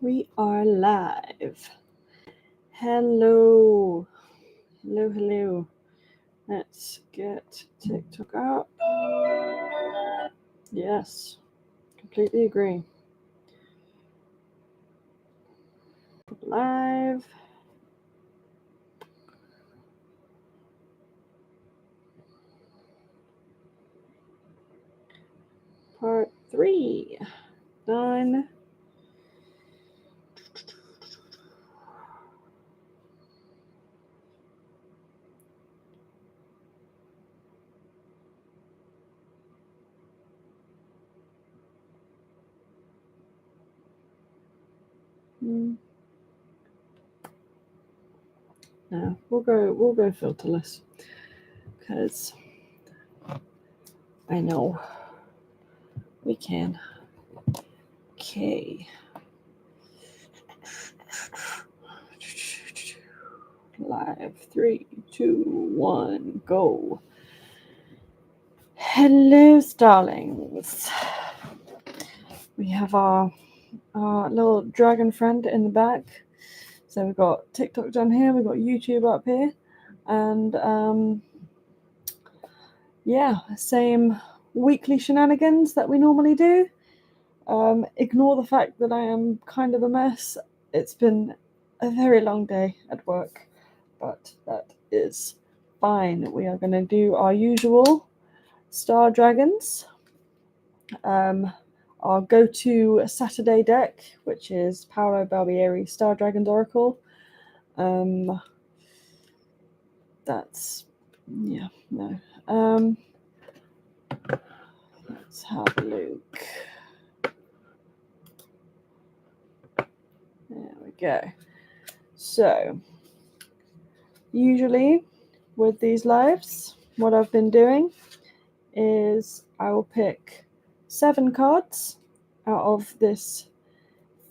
We are live. Hello. Hello. Let's get TikTok up. Yes, completely agree. Live. Part 3. Done. No, we'll go filterless because I know we can. Okay. Live. 3, 2, 1, go. Hello, Starlings. We have our little dragon friend in the back. So we've got TikTok down here, we've got YouTube up here, and yeah, same weekly shenanigans that we normally do. Ignore the fact that I am kind of a mess. It's been a very long day at work, but that is fine. We are going to do our usual Star Dragons. Our go-to Saturday deck, which is Paolo Barbieri Star Dragons Oracle. That's no. Let's have a look. There we go. So, usually with these lives, what I've been doing is I will pick 7 cards out of this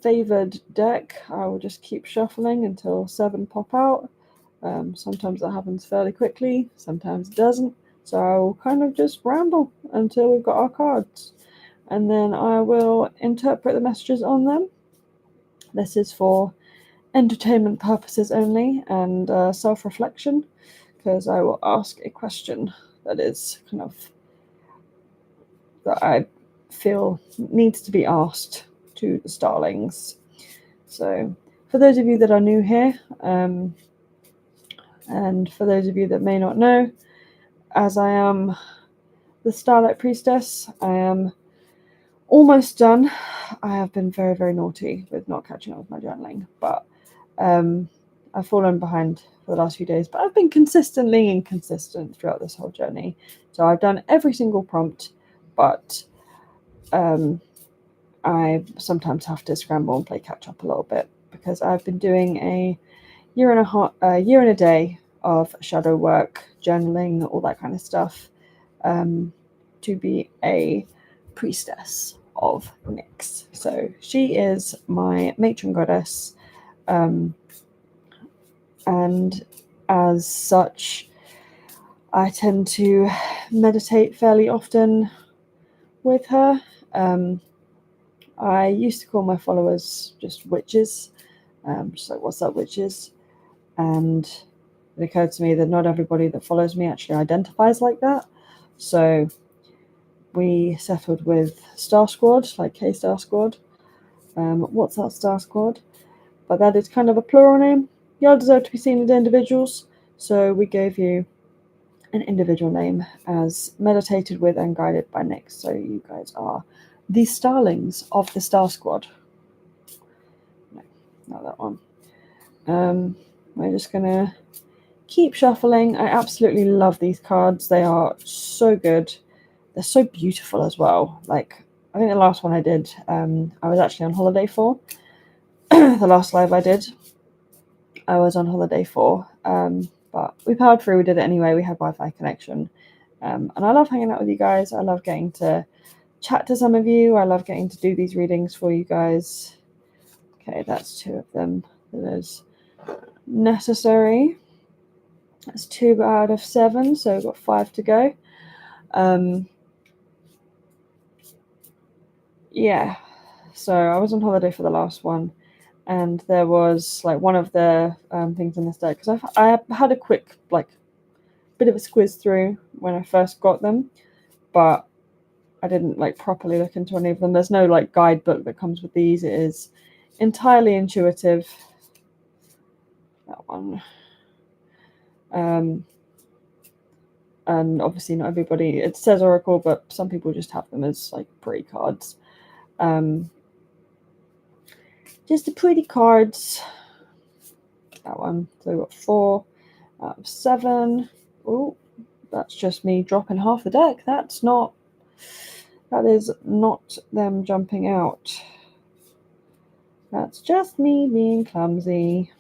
favored deck. I will just keep shuffling until 7 pop out. Sometimes that happens fairly quickly, sometimes it doesn't. So I will kind of just ramble until we've got our cards. And then I will interpret the messages on them. This is for entertainment purposes only and self-reflection, because I will ask a question that is kind of that I feel needs to be asked to the Starlings. So for those of you that are new here, and for those of you that may not know, as I am the Starlight Priestess, I am almost done. I have been very, very naughty with not catching up with my journaling, but I've fallen behind for the last few days, but I've been consistently inconsistent throughout this whole journey. So I've done every single prompt, but I sometimes have to scramble and play catch up a little bit because I've been doing a year and a day of shadow work, journaling, all that kind of stuff, to be a priestess of Nyx. So she is my matron goddess, and as such, I tend to meditate fairly often with her. I used to call my followers just witches, just like, what's up, witches? And it occurred to me that not everybody that follows me actually identifies like that. So we settled with Star Squad, like K-Star Squad. What's that, Star Squad? But that is kind of a plural name. You all deserve to be seen as individuals, so we gave you an individual name as meditated with and guided by Nyx. So you guys are the Starlings of the Star Squad. No, not that one. We're just gonna keep shuffling. I absolutely love these cards. They are so good. They're so beautiful as well. Like, I think the last one I did, I was actually on holiday for. The last live I did, I was on holiday for. But we powered through. We did it anyway. We had Wi-Fi connection. And I love hanging out with you guys. I love getting to chat to some of you. I love getting to do these readings for you guys. Okay, that's 2 of them. That is necessary. That's 2 out of 7, so we've got 5 to go. Yeah, so I was on holiday for the last one, and there was like one of the things in this deck, because I had a quick like bit of a squiz through when I first got them, but I didn't like properly look into any of them. There's no like guidebook that comes with these. It is entirely intuitive. That one. And obviously not everybody, it says Oracle, but some people just have them as like pretty cards. Just the pretty cards. That one. So we've got 4 out of 7. Oh, that's just me dropping half the deck. That is not them jumping out. That's just me being clumsy.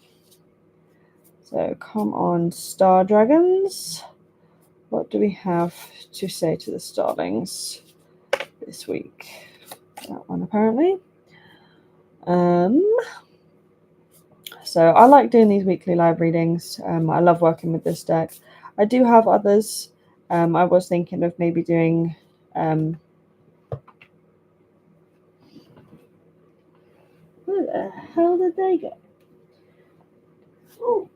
So come on, Star Dragons. What do we have to say to the Starlings this week? That one apparently. So I like doing these weekly live readings. I love working with this deck. I do have others. I was thinking of maybe doing where the hell did they go? Oh,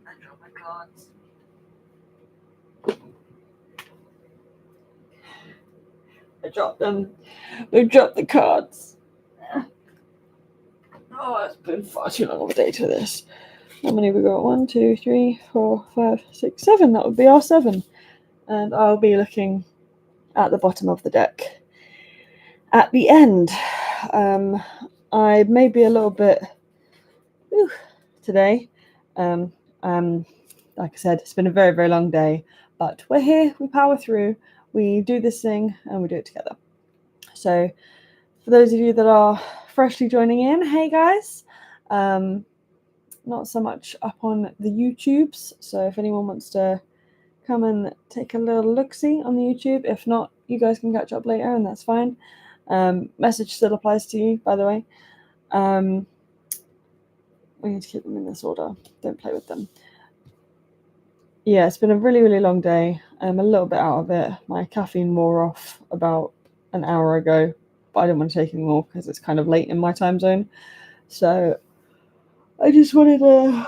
I dropped my cards. I dropped them. They dropped the cards. Oh, it's been far too long of a day to this. How many have we got? 1, 2, 3, 4, 5, 6, 7. That would be our 7. And I'll be looking at the bottom of the deck at the end. I may be a little bit today. Like I said, it's been a very, very long day, but we're here, we power through, we do this thing, and we do it together. So for those of you that are freshly joining in, hey guys, not so much up on the YouTubes, so if anyone wants to come and take a little look-see on the YouTube, if not, you guys can catch up later, and that's fine. Message still applies to you, by the way. We need to keep them in this order. Don't play with them. Yeah, it's been a really, really long day. I'm a little bit out of it. My caffeine wore off about an hour ago, but I didn't want to take any more because it's kind of late in my time zone. So I just wanted to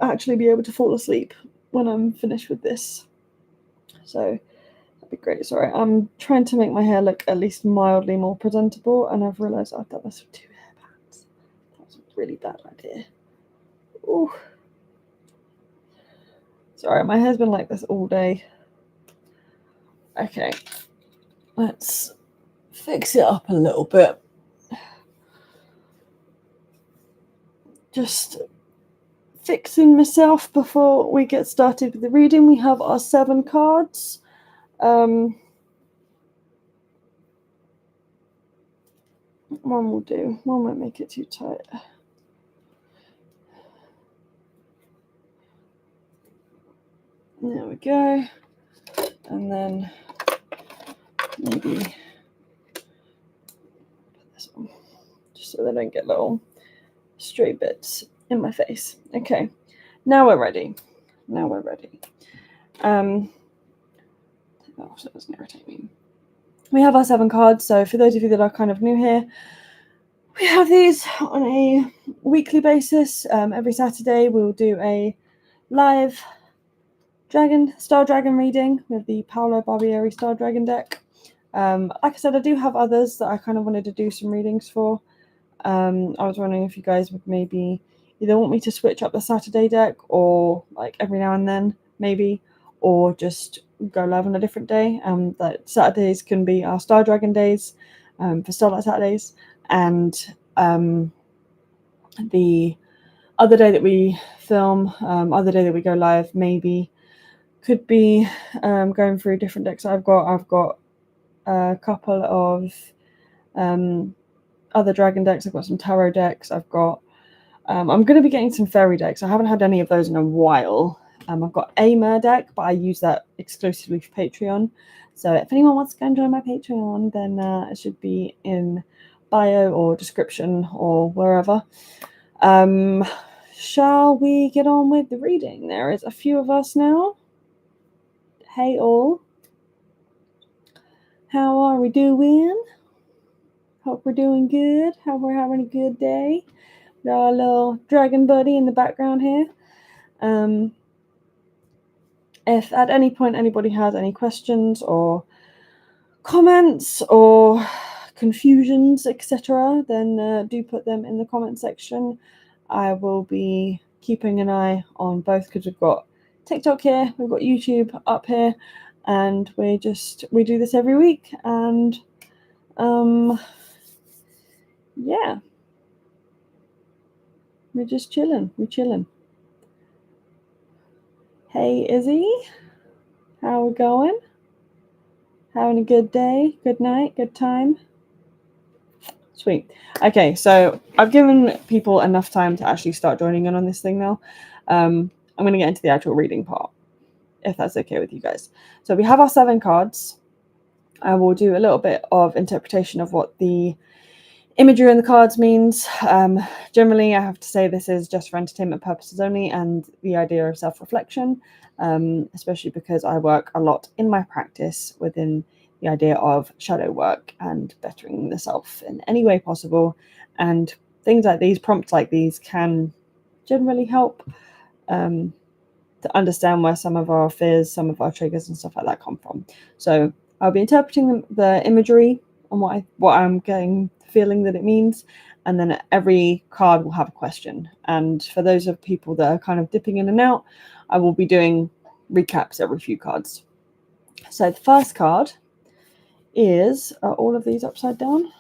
actually be able to fall asleep when I'm finished with this. So that'd be great. Sorry, I'm trying to make my hair look at least mildly more presentable, and I've realised I've done this with 2 hairbands. That was a really bad idea. Ooh. Sorry, my hair's been like this all day. Okay, let's fix it up a little bit. Just fixing myself before we get started with the reading. We have our 7 cards. One will do. One won't make it too tight. There we go. And then maybe put this on, just so they don't get little stray bits in my face. Okay, now we're ready. Oh, so it doesn't irritate me. We have our 7 cards. So for those of you that are kind of new here, we have these on a weekly basis. Every Saturday we'll do a live Star Dragon reading with the Paolo Barbieri Star Dragon deck. Like I said, I do have others that I kind of wanted to do some readings for. I was wondering if you guys would maybe either want me to switch up the Saturday deck, or like every now and then maybe, or just go live on a different day. That Saturdays can be our Star Dragon days for Starlight Saturdays, and the other day that we film, other day that we go live, maybe could be going through different decks I've got a couple of other dragon decks. I've got some tarot decks. I'm going to be getting some fairy decks. I haven't had any of those in a while. I've got a mer deck, but I use that exclusively for Patreon. So if anyone wants to go and join my Patreon, then it should be in bio or description or wherever. Shall we get on with the reading? There is a few of us now. Hey all. How are we doing? Hope we're doing good. Hope we're having a good day. Got our little dragon buddy in the background here. If at any point anybody has any questions or comments or confusions, etc., then do put them in the comment section. I will be keeping an eye on both because we've got TikTok here, we've got YouTube up here, and we do this every week. And yeah, we're just chilling. We're chilling. Hey Izzy, how we going? Having a good day, good night, good time? Sweet. Okay, so I've given people enough time to actually start joining in on this thing now. I'm going to get into the actual reading part, if that's okay with you guys. So we have our 7 cards. I will do a little bit of interpretation of what the imagery in the cards means. Generally, I have to say this is just for entertainment purposes only, and the idea of self-reflection, especially because I work a lot in my practice within the idea of shadow work and bettering the self in any way possible. And things like these, prompts like these, can generally help to understand where some of our fears, some of our triggers and stuff like that come from. So I'll be interpreting the imagery and what I'm feeling that it means, and then every card will have a question. And for those of people that are kind of dipping in and out, I will be doing recaps every few cards. So the first card is, are all of these upside down?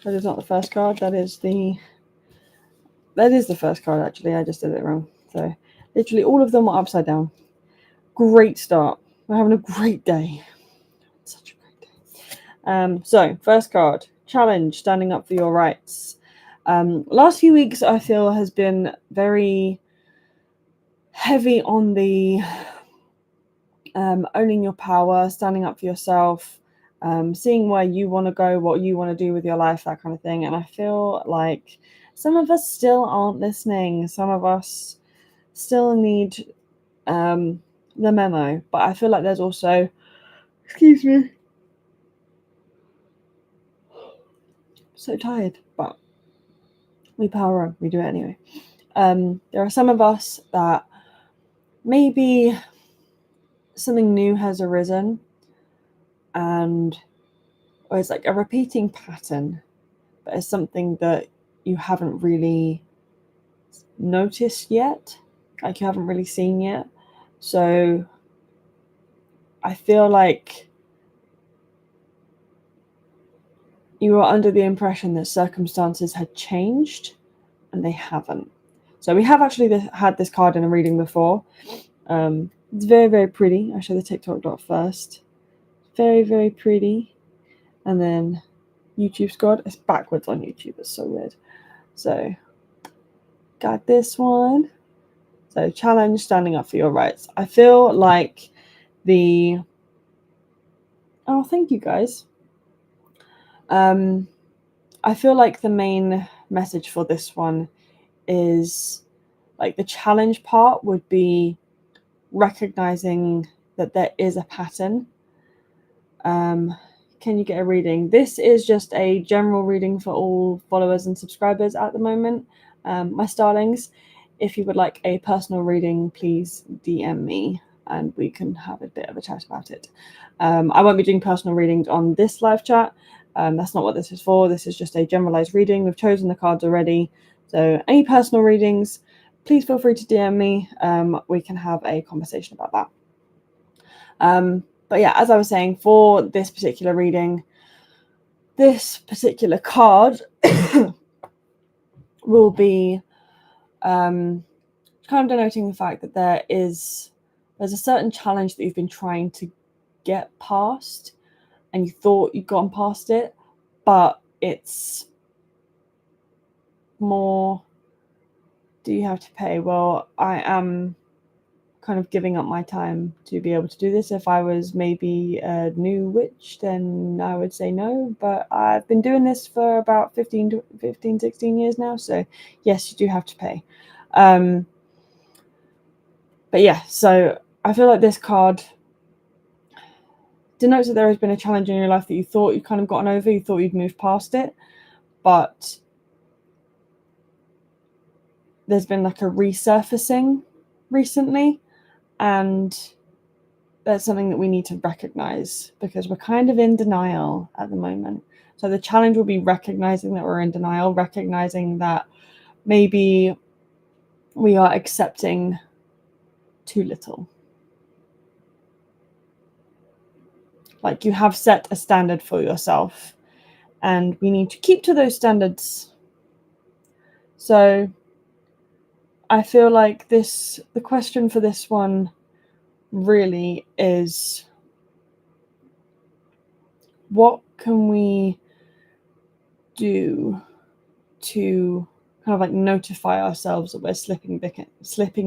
That is not the first card. That is the first card, actually. I just did it wrong. So literally all of them are upside down. Great start. We're having a great day. Such a great day. So first card, challenge, standing up for your rights. Last few weeks, I feel, has been very heavy on the owning your power, standing up for yourself, seeing where you want to go, what you want to do with your life, that kind of thing. And I feel like some of us still aren't listening. Some of us still need the memo. But I feel like there's also, excuse me, so tired, but we power on. We do it anyway. There are some of us that maybe something new has arisen, and or it's like a repeating pattern, but it's something that you haven't really noticed yet, like you haven't really seen yet. So I feel like you were under the impression that circumstances had changed, and they haven't. So we have actually had this card in a reading before. It's very, very pretty. I'll show the TikTok dot first. Very, very pretty. And then YouTube's got, it's backwards on YouTube. It's so weird. So got this one. So challenge, standing up for your rights. I feel like oh, thank you guys. I feel like the main message for this one is, like, the challenge part would be recognizing that there is a pattern. Can you get a reading? This is just a general reading for all followers and subscribers at the moment. My Starlings, if you would like a personal reading, please DM me and we can have a bit of a chat about it. I won't be doing personal readings on this live chat. That's not what this is for. This is just a generalized reading. We've chosen the cards already. So any personal readings, please feel free to DM me. We can have a conversation about that. But yeah, as I was saying, for this particular reading, this particular card will be kind of denoting the fact that there's a certain challenge that you've been trying to get past, and you thought you'd gone past it, but it's more, do you have to pay? Well, I am kind of giving up my time to be able to do this. If I was maybe a new witch, then I would say no, but I've been doing this for about 15, 16 years now, so yes, you do have to pay. But yeah, so I feel like this card denotes that there has been a challenge in your life that you thought you'd kind of gotten over, you thought you'd moved past it, but there's been like a resurfacing recently, and that's something that we need to recognize, because we're kind of in denial at the moment. So the challenge will be recognizing that we're in denial, recognizing that maybe we are accepting too little. Like, you have set a standard for yourself, and we need to keep to those standards. So I feel like the question for this one really is, what can we do to kind of like notify ourselves that we're slipping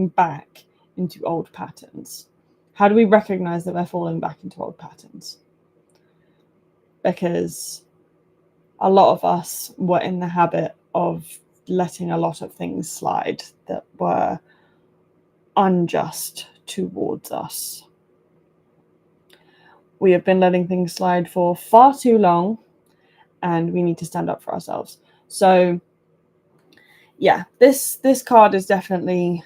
back into old patterns? How do we recognize that we're falling back into old patterns? Because a lot of us were in the habit of letting a lot of things slide that were unjust towards us. We have been letting things slide for far too long, and we need to stand up for ourselves. So yeah, this card is definitely,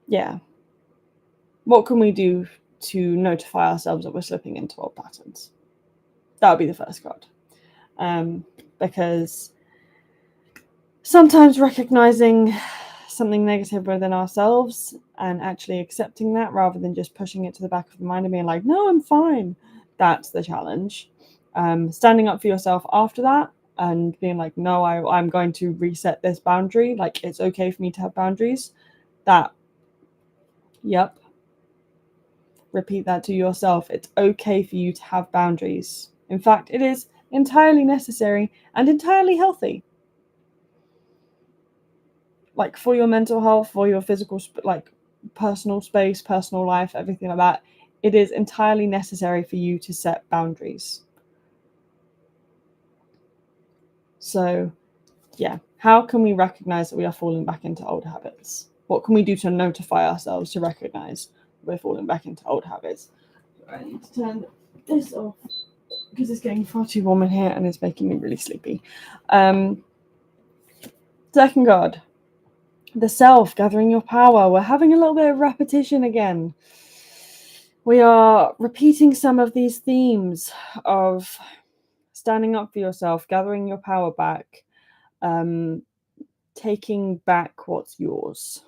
yeah, what can we do to notify ourselves that we're slipping into old patterns? That would be the first card. Because sometimes recognizing something negative within ourselves and actually accepting that, rather than just pushing it to the back of the mind and being like, no, I'm fine, that's the challenge. Standing up for yourself after that and being like, no, I'm going to reset this boundary. Like, it's okay for me to have boundaries. That, yep, repeat that to yourself. It's okay for you to have boundaries. In fact, it is entirely necessary and entirely healthy. Like, for your mental health, for your physical, like personal space, personal life, everything like that, it is entirely necessary for you to set boundaries. So yeah, how can we recognize that we are falling back into old habits? What can we do to notify ourselves to recognize we're falling back into old habits? I need to turn this off because it's getting far too warm in here and it's making me really sleepy. Second card, the self, gathering your power. We're having a little bit of repetition again. We are repeating some of these themes of standing up for yourself, gathering your power back, taking back what's yours.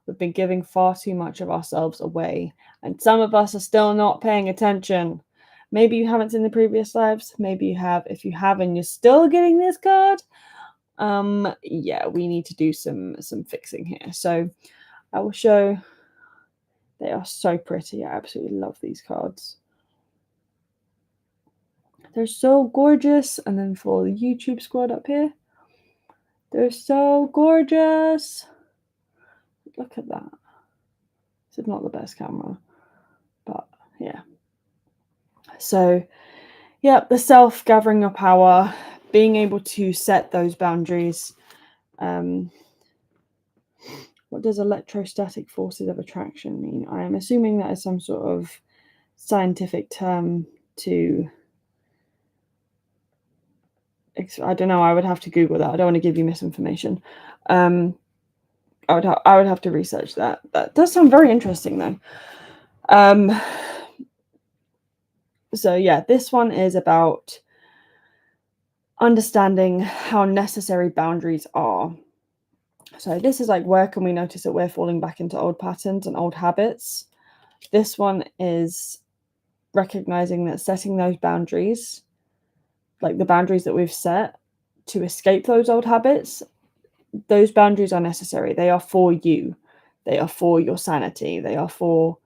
We've been giving far too much of ourselves away, and some of us are still not paying attention. Maybe you haven't seen the previous lives, maybe you have. If you have and you're still getting this card, yeah, we need to do some fixing here. So I will show. They are so pretty. I absolutely love these cards. They're so gorgeous. And then for the YouTube squad up here, they're so gorgeous. Look at that. This is not the best camera, but yeah. So yeah, the self, gathering your power, being able to set those boundaries. What does electrostatic forces of attraction mean? I am assuming that is some sort of scientific term to, I don't know, I would have to Google that. I don't want to give you misinformation. I would have to research that. That does sound very interesting though. So yeah, this one is about understanding how necessary boundaries are. So this is like, where can we notice that we're falling back into old patterns and old habits? This one is recognizing that setting those boundaries, like the boundaries that we've set to escape those old habits, those boundaries are necessary. They are for you. They are for your sanity. They are for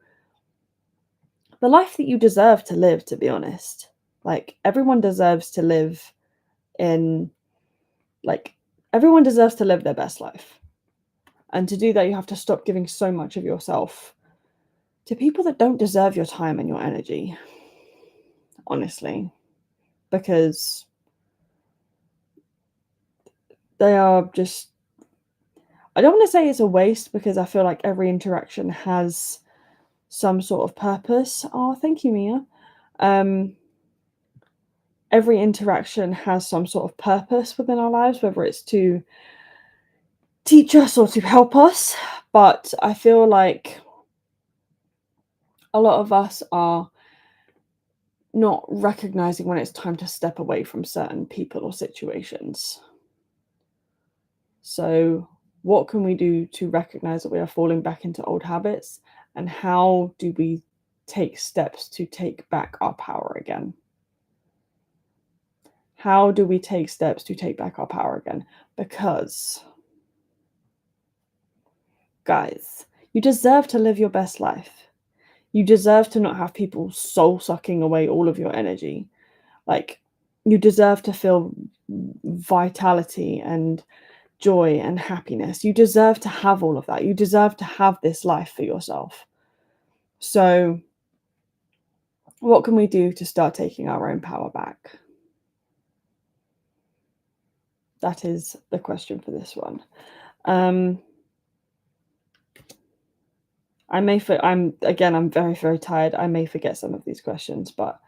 the life that you deserve to live, to be honest. Like, everyone deserves to live in, like, everyone deserves to live their best life. And to do that, you have to stop giving so much of yourself to people that don't deserve your time and your energy, honestly, because they are just, I don't want to say it's a waste, because I feel like every interaction has some sort of purpose. Oh, thank you, Mia. Every interaction has some sort of purpose within our lives, whether it's to teach us or to help us. But I feel like a lot of us are not recognizing when it's time to step away from certain people or situations. So, what can we do to recognize that we are falling back into old habits? And how do we take steps to take back our power again? How do we take steps to take back our power again? Because, guys, you deserve to live your best life. You deserve to not have people soul sucking away all of your energy. Like, you deserve to feel vitality and joy and happiness. You deserve to have all of that. You deserve to have this life for yourself. So, what can we do to start taking our own power back? That is the question for this one. I'm very, very tired. I may forget some of these questions, but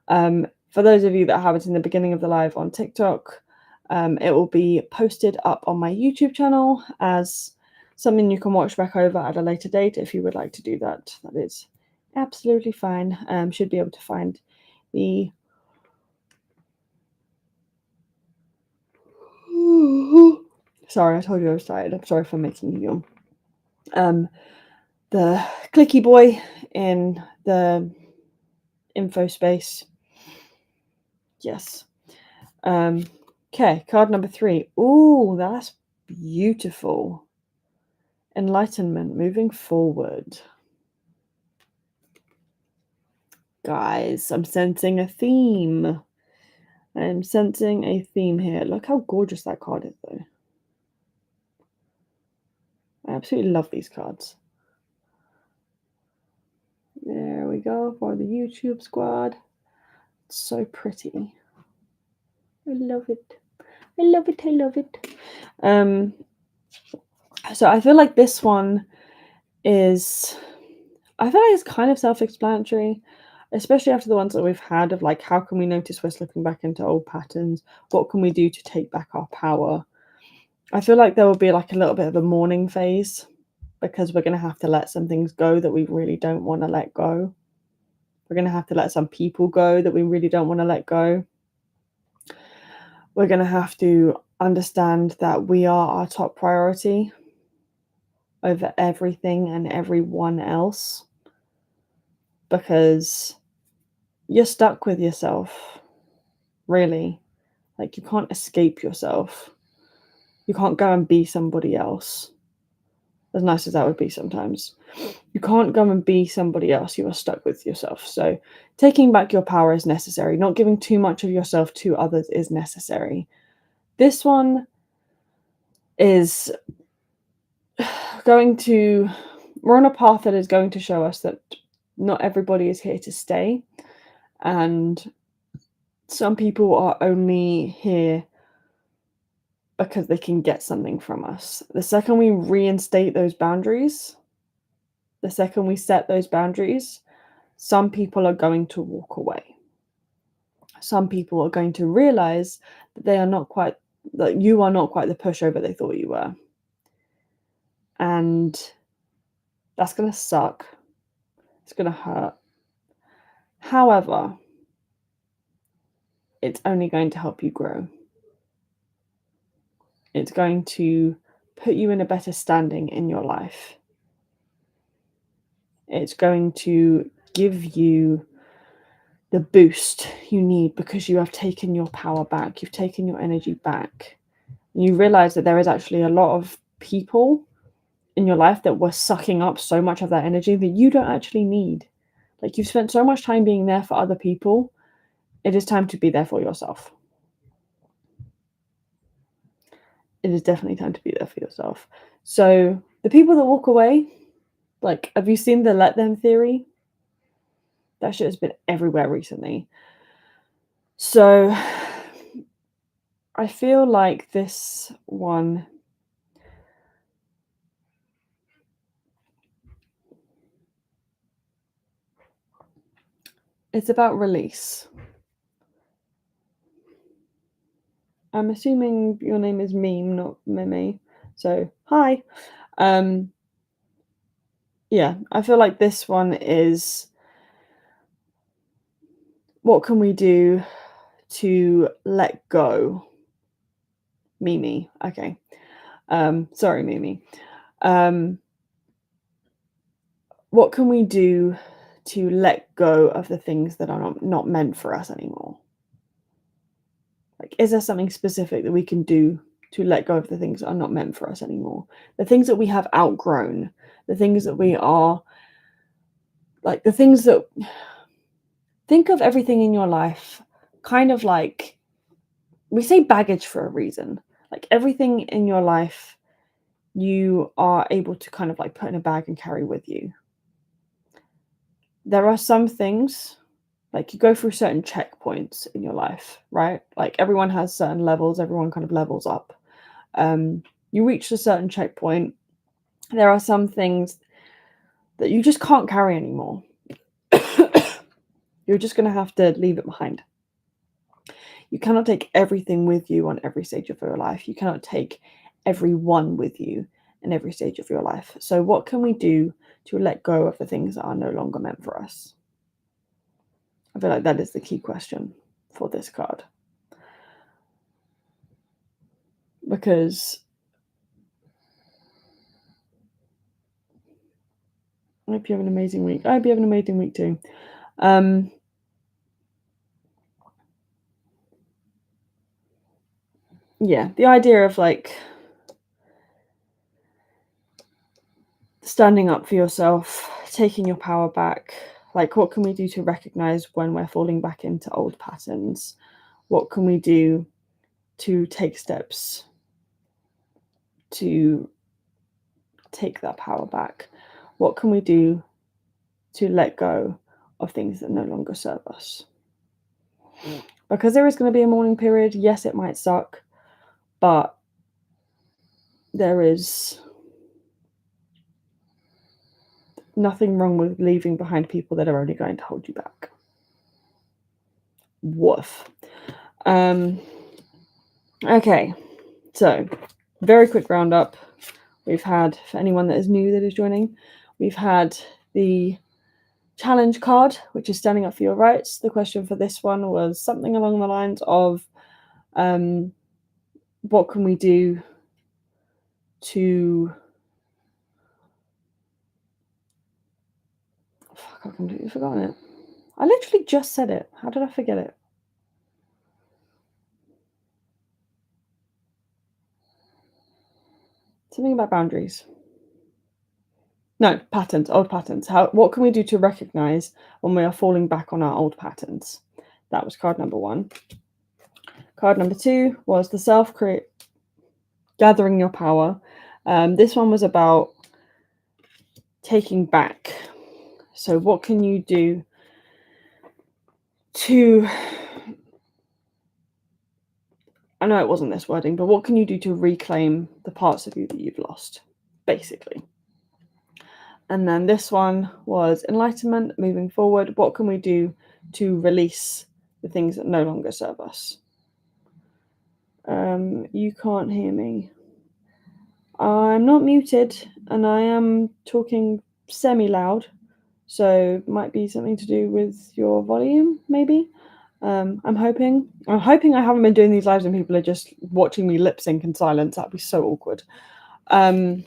for those of you that haven't in the beginning of the live on TikTok, it will be posted up on my YouTube channel as something you can watch back over at a later date if you would like to do that. That is absolutely fine. Should be able to find the sorry, I told you I was tired. I'm sorry for making you yawn. The clicky boy in the info space. Yes. Okay, card number 3. Ooh, that's beautiful. Enlightenment, moving forward. Guys, I'm sensing a theme. I'm sensing a theme here. Look how gorgeous that card is, though. I absolutely love these cards. There we go for the YouTube squad. It's so pretty. I love it. I love it. I love it. So I feel like this one is, I feel like it's kind of self-explanatory, especially after the ones that we've had of like, how can we notice we're slipping back into old patterns? What can we do to take back our power? I feel like there will be like a little bit of a mourning phase because we're going to have to let some things go that we really don't want to let go. We're going to have to let some people go that we really don't want to let go. We're going to have to understand that we are our top priority over everything and everyone else, because you're stuck with yourself, really. Like, you can't escape yourself. You can't go and be somebody else, as nice as that would be sometimes. You can't go and be somebody else. You are stuck with yourself. So taking back your power is necessary. Not giving too much of yourself to others is necessary. This one is we're on a path that is going to show us that not everybody is here to stay, and some people are only here because they can get something from us. The second we reinstate those boundaries, the second we set those boundaries, some people are going to walk away. Some people are going to realize that you are not quite the pushover they thought you were. And that's going to suck. It's going to hurt. However, it's only going to help you grow. It's going to put you in a better standing in your life. It's going to give you the boost you need because you have taken your power back. You've taken your energy back. And you realize that there is actually a lot of people in your life that were sucking up so much of that energy that you don't actually need. Like, you've spent so much time being there for other people. It is time to be there for yourself. It is definitely time to be there for yourself. So the people that walk away, like, have you seen the let them theory? That shit has been everywhere recently. So I feel like this one, It's about release. I'm assuming your name is Meme, not Mimi. So, hi. Yeah, I feel like this one is what can we do to let go? Mimi. Okay. Sorry, Mimi. What can we do to let go of the things that are not meant for us anymore? Like, is there something specific that we can do to let go of the things that are not meant for us anymore? The things that we have outgrown, the things that we are like, the things that think of everything in your life kind of like we say baggage for a reason. Like, everything in your life you are able to kind of like put in a bag and carry with you. There are some things like you go through certain checkpoints in your life, right? Like everyone has certain levels, everyone kind of levels up. You reach a certain checkpoint. There are some things that you just can't carry anymore. You're just going to have to leave it behind. You cannot take everything with you on every stage of your life. You cannot take everyone with you in every stage of your life. So, what can we do to let go of the things that are no longer meant for us? I feel like that is the key question for this card. Because I hope you have an amazing week. I hope you have an amazing week too. Yeah, the idea of like standing up for yourself, taking your power back. Like, what can we do to recognize when we're falling back into old patterns? What can we do to take steps to take that power back? What can we do to let go of things that no longer serve us? Because there is going to be a mourning period. Yes, it might suck, but there is nothing wrong with leaving behind people that are only going to hold you back. Woof. Okay, so very quick roundup. We've had, for anyone that is new that is joining, we've had the challenge card, which is standing up for your rights. The question for this one was something along the lines of what can we do to fuck, I've completely forgotten it. I literally just said it. How did I forget it? Something about boundaries. No, patterns, old patterns. What can we do to recognize when we are falling back on our old patterns? That was card number 1. Card number 2 was the self-create, gathering your power. This one was about taking back. So what can you do to, I know it wasn't this wording, but what can you do to reclaim the parts of you that you've lost, basically? And then this one was enlightenment, moving forward. What can we do to release the things that no longer serve us? You can't hear me. I'm not muted and I am talking semi-loud, so it might be something to do with your volume, maybe. I'm hoping I haven't been doing these lives and people are just watching me lip sync in silence. That'd be so awkward. But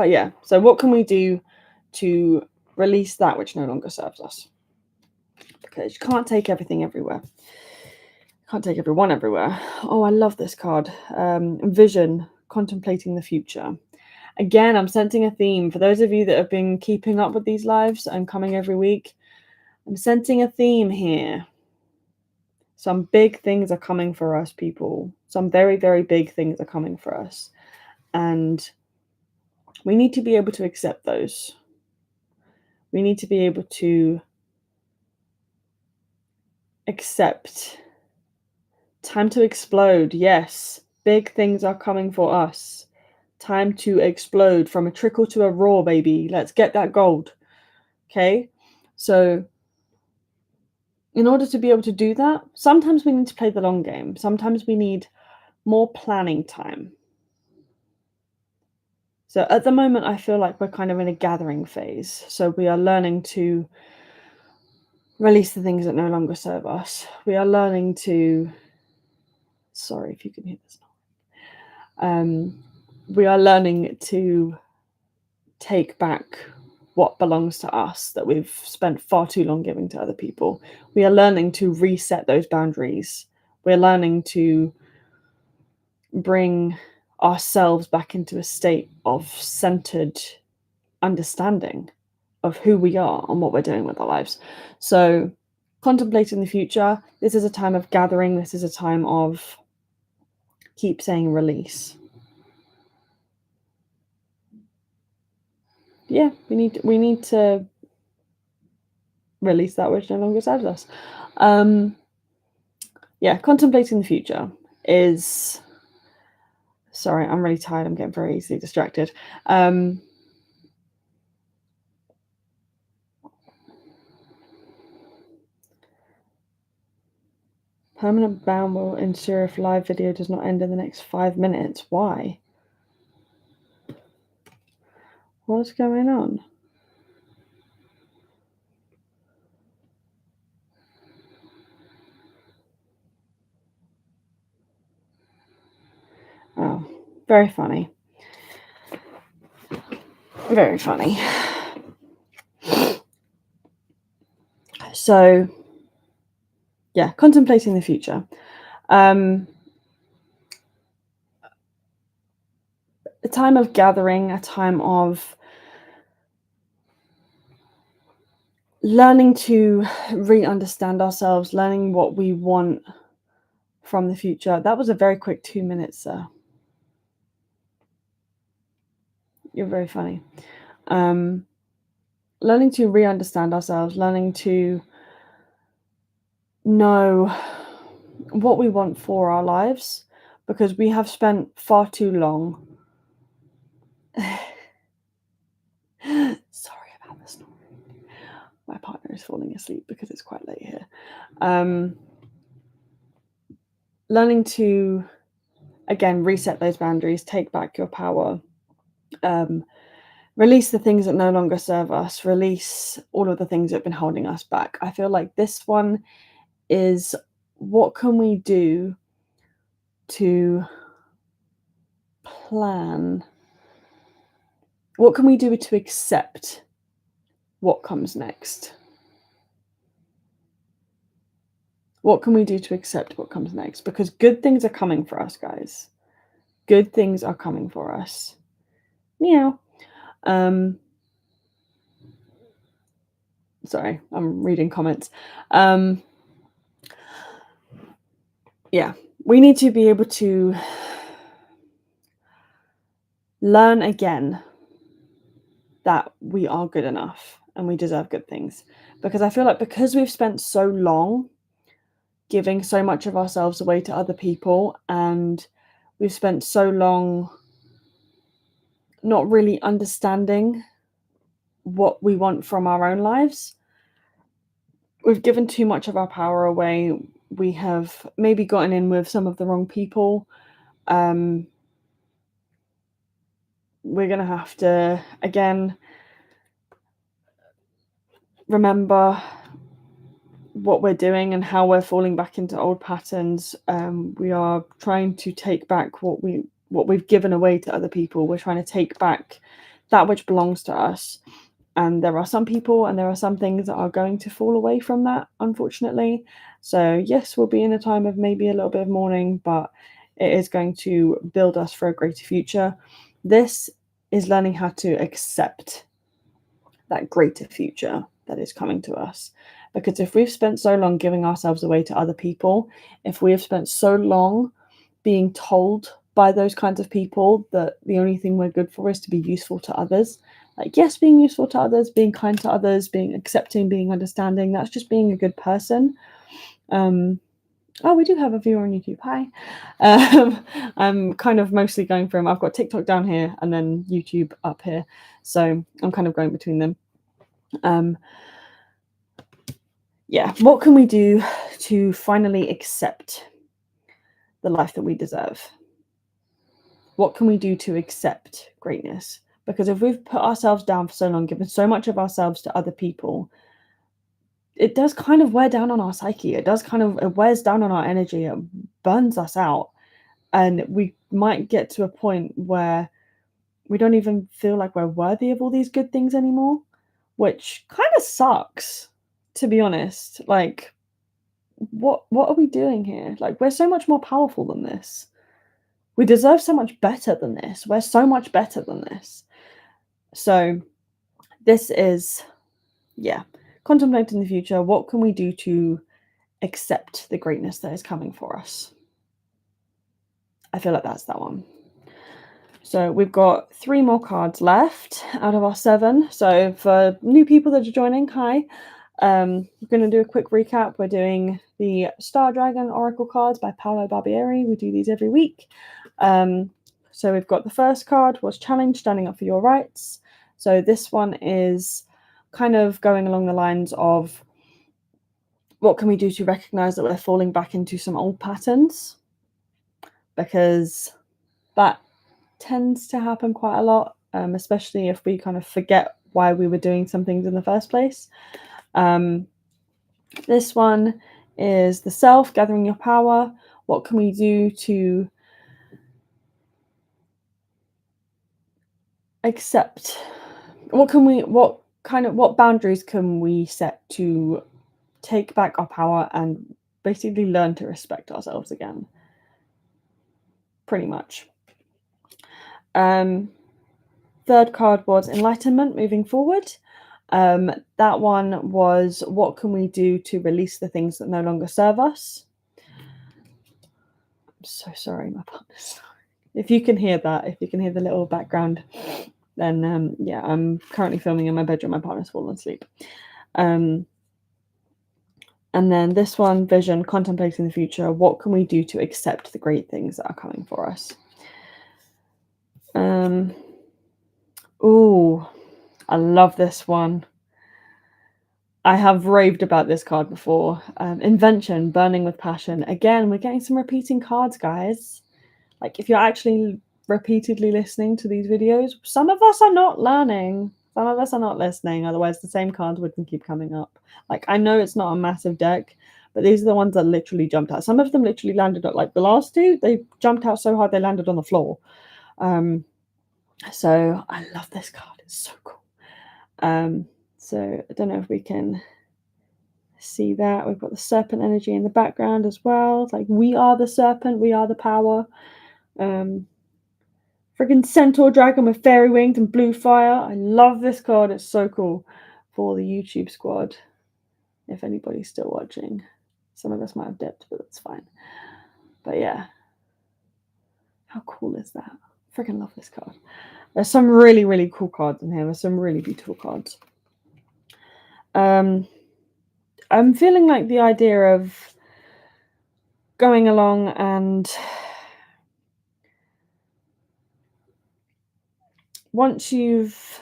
yeah, so what can we do to release that which no longer serves us? Because you can't take everything everywhere. Can't take everyone everywhere. Oh, I love this card. Vision, contemplating the future. Again, I'm sensing a theme. For those of you that have been keeping up with these lives and coming every week, I'm sensing a theme here. Some big things are coming for us, people. Some very, very big things are coming for us. And we need to be able to accept those. We need to be able to accept. Time to explode. Yes, big things are coming for us. Time to explode from a trickle to a roar, baby. Let's get that gold. Okay, so in order to be able to do that, sometimes we need to play the long game. Sometimes we need more planning time. So at the moment, I feel like we're kind of in a gathering phase. So we are learning to release the things that no longer serve us. We are learning to, sorry if you can hear this. We are learning to take back what belongs to us that we've spent far too long giving to other people. We are learning to reset those boundaries. We're learning to bring ourselves back into a state of centered understanding of who we are and what we're doing with our lives. So, contemplating the future, this is a time of gathering, this is a time of, keep saying, release. Yeah, we need to release that which no longer serves us. Yeah, contemplating the future is, sorry, I'm really tired, I'm getting very easily distracted. Permanent ban will ensure if live video does not end in the next 5 minutes. Why? What's going on? Oh, very funny. Very funny. So, yeah, contemplating the future. A time of gathering, a time of learning to re-understand ourselves, learning what we want from the future. That was a very quick 2 minutes, sir. You're very funny. Learning to re-understand ourselves, learning to know what we want for our lives, because we have spent far too long. Sorry about this. My partner is falling asleep because it's quite late here. Learning to, again, reset those boundaries, take back your power, release the things that no longer serve us, release all of the things that have been holding us back. I feel like this one is, what can we do to plan? What can we do to accept what comes next? What can we do to accept what comes next? Because good things are coming for us, guys. Good things are coming for us. Meow. Sorry, I'm reading comments. Yeah, we need to be able to learn again that we are good enough and we deserve good things. Because I feel like because we've spent so long giving so much of ourselves away to other people, and we've spent so long not really understanding what we want from our own lives, we've given too much of our power away. We have maybe gotten in with some of the wrong people. We're going to have to, again, remember what we're doing and how we're falling back into old patterns. We are trying to take back what we've given away to other people. We're trying to take back that which belongs to us. And there are some people and there are some things that are going to fall away from that, unfortunately. So yes, we'll be in a time of maybe a little bit of mourning, but it is going to build us for a greater future. This is learning how to accept that greater future that is coming to us. Because if we've spent so long giving ourselves away to other people, if we have spent so long being told by those kinds of people that the only thing we're good for is to be useful to others, like, yes, being useful to others, being kind to others, being accepting, being understanding, that's just being a good person. Oh, we do have a viewer on YouTube. Hi. I'm kind of mostly going from, I've got TikTok down here and then YouTube up here. So I'm kind of going between them. yeah, what can we do to finally accept the life that we deserve? What can we do to accept greatness? Because if we've put ourselves down for so long, given so much of ourselves to other people, it does kind of wear down on our psyche. It wears down on our energy. It burns us out. And we might get to a point where we don't even feel like we're worthy of all these good things anymore, which kind of sucks, to be honest. Like, what are we doing here? Like, we're so much more powerful than this. We deserve so much better than this. We're so much better than this. So this is, yeah, contemplating the future. What can we do to accept the greatness that is coming for us? I feel like that's that one. So we've got 3 more cards left out of our 7. So for new people that are joining, hi. We're going to do a quick recap. We're doing the Star Dragon Oracle cards by Paolo Barbieri. We do these every week. So we've got the first card was Challenge, Standing Up for Your Rights. So this one is kind of going along the lines of what can we do to recognize that we're falling back into some old patterns? Because that tends to happen quite a lot, especially if we kind of forget why we were doing some things in the first place. This one is the self, gathering your power. What can we do to accept? What boundaries can we set to take back our power and basically learn to respect ourselves again? Pretty much. Third card was enlightenment, moving forward. That one was what can we do to release the things that no longer serve us? I'm so sorry, my partner's. If you can hear that, if you can hear the little background, then yeah, I'm currently filming in my bedroom. My partner's fallen asleep. And then this one, vision, contemplating the future. What can we do to accept the great things that are coming for us? Oh, I love this one. I have raved about this card before. Invention, burning with passion. Again, we're getting some repeating cards, guys. Like, if you're actually repeatedly listening to these videos, some of us are not learning. Some of us are not listening. Otherwise, the same cards wouldn't keep coming up. Like, I know it's not a massive deck, but these are the ones that literally jumped out. Some of them literally landed up, like the last 2, they jumped out so hard they landed on the floor. So I love this card. It's so cool. So I don't know if we can see that. We've got the serpent energy in the background as well. It's like, we are the serpent, we are the power. Freaking centaur dragon with fairy wings and blue fire. I love this card. It's so cool for the YouTube squad. If anybody's still watching. Some of us might have dipped, but that's fine. But yeah. How cool is that? Freaking love this card. There's some really, really cool cards in here. There's some really beautiful cards. I'm feeling like the idea of going along and once you've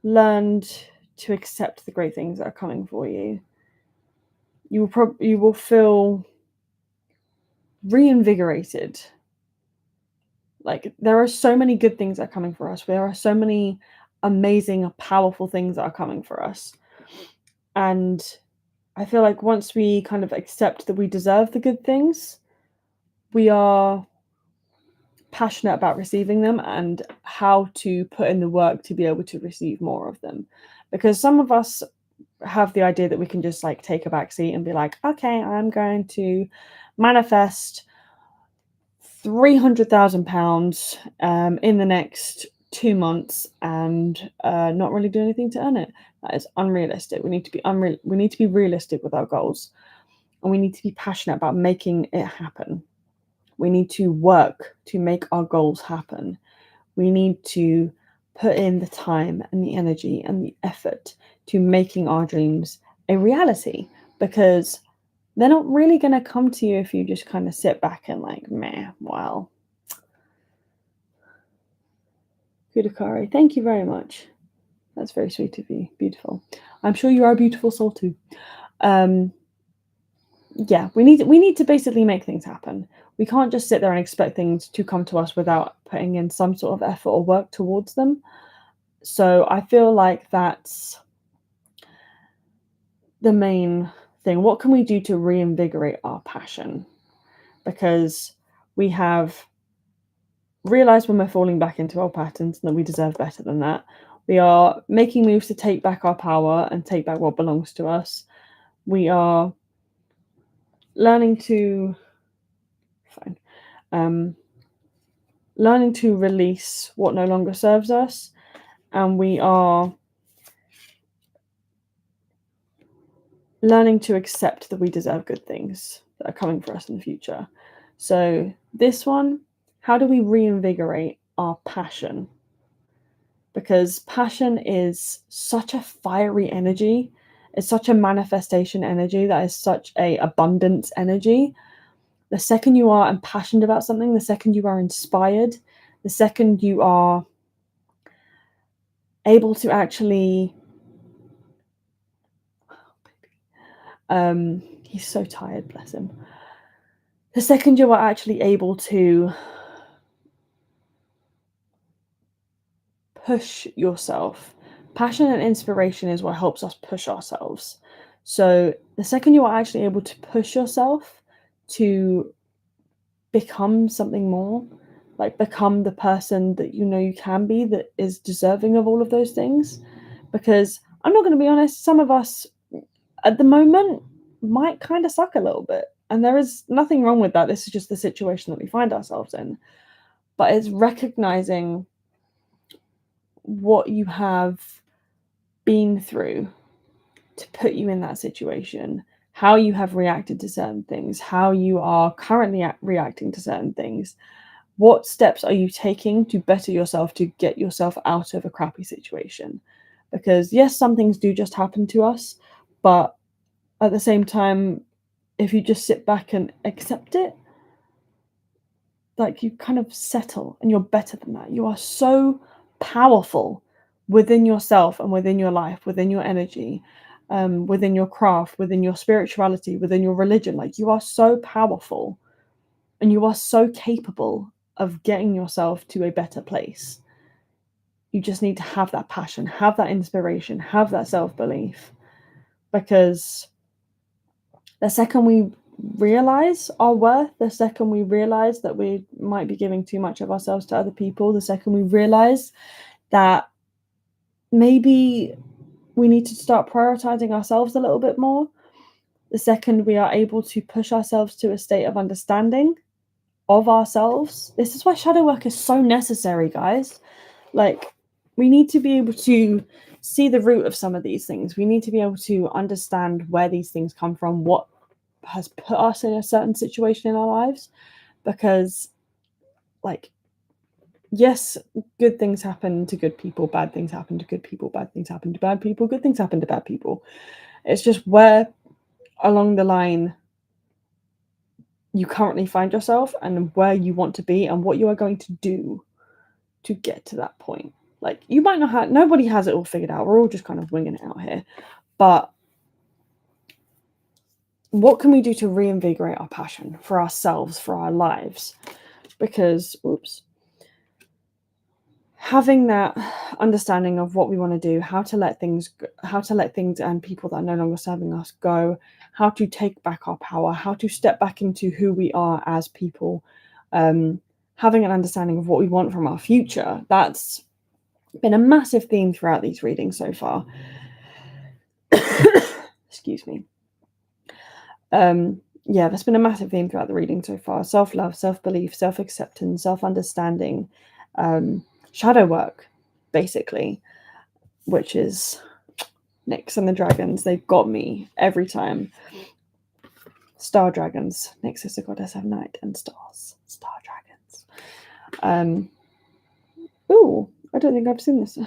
learned to accept the great things that are coming for you, you will feel reinvigorated. Like, there are so many good things that are coming for us. There are so many amazing, powerful things that are coming for us. And I feel like once we kind of accept that we deserve the good things, we are passionate about receiving them and how to put in the work to be able to receive more of them. Because some of us have the idea that we can just like take a back seat and be like, okay, I'm going to manifest £300,000 in the next 2 months and not really do anything to earn it. That is unrealistic. We need to be we need to be realistic with our goals, and we need to be passionate about making it happen. We need to work to make our goals happen. We need to put in the time and the energy and the effort to making our dreams a reality, because they're not really going to come to you if you just kind of sit back and like, meh, well. Kudakari, thank you very much. That's very sweet of you. Beautiful. I'm sure you are a beautiful soul too. Yeah, we need to basically make things happen. We can't just sit there and expect things to come to us without putting in some sort of effort or work towards them. So I feel like that's the main thing. What can we do to reinvigorate our passion? Because we have realized when we're falling back into old patterns that we deserve better than that. We are making moves to take back our power and take back what belongs to us. We are learning to learning to release what no longer serves us, and we are learning to accept that we deserve good things that are coming for us in the future. So this one, how do we reinvigorate our passion? Because passion is such a fiery energy. It's such a manifestation energy that is such a abundance energy. The second you are passionate about something, the second you are inspired, the second you are able to actually he's so tired, bless him. The second you are actually able to push yourself, passion and inspiration is what helps us push ourselves. So the second you are actually able to push yourself to become something more, like become the person that you know you can be, that is deserving of all of those things. Because I'm not going to be honest, some of us at the moment might kind of suck a little bit, and there is nothing wrong with that. This is just the situation that we find ourselves in. But it's recognizing what you have been through to put you in that situation, how you have reacted to certain things, how you are currently reacting to certain things. What steps are you taking to better yourself, to get yourself out of a crappy situation? Because yes, some things do just happen to us, but at the same time, if you just sit back and accept it, like you kind of settle and you're better than that. You are so powerful within yourself and within your life, within your energy, within your craft, within your spirituality, within your religion. Like you are so powerful and you are so capable of getting yourself to a better place. You just need to have that passion, have that inspiration, have that self-belief. Because the second we realize our worth, the second we realize that we might be giving too much of ourselves to other people, the second we realize that maybe we need to start prioritizing ourselves a little bit more, the second we are able to push ourselves to a state of understanding of ourselves. This is why shadow work is so necessary, guys. Like, we need to be able to see the root of some of these things. We need to be able to understand where these things come from, what has put us in a certain situation in our lives. Because, like, yes, good things happen to good people, bad things happen to good people, bad things happen to bad people, good things happen to bad people. It's just where along the line you currently find yourself and where you want to be and what you are going to do to get to that point. Like, you might not have, nobody has it all figured out. We're all just kind of winging it out here. But what can we do to reinvigorate our passion for ourselves, for our lives? Because, having that understanding of what we want to do, how to let things and people that are no longer serving us go, how to take back our power, how to step back into who we are as people, having an understanding of what we want from our future. That's been a massive theme throughout these readings so far. Excuse me. Yeah, that's been a massive theme throughout the reading so far. Self-love, self-belief, self-acceptance, self-understanding, shadow work, basically, which is Nyx and the dragons. They've got me every time. Star dragons. Nyx is the goddess of night and stars. Star dragons. Ooh, I don't think I've seen this.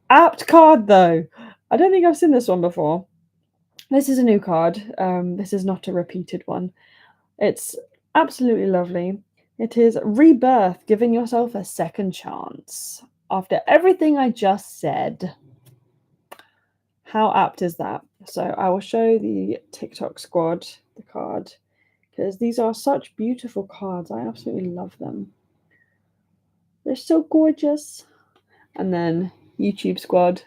Apt card, though. I don't think I've seen this one before. This is a new card. This is not a repeated one. It's absolutely lovely. It is Rebirth, giving yourself a second chance. after everything I just said, how apt is that? So I will show the TikTok squad the card, because these are such beautiful cards. I absolutely love them. They're so gorgeous. And then YouTube squad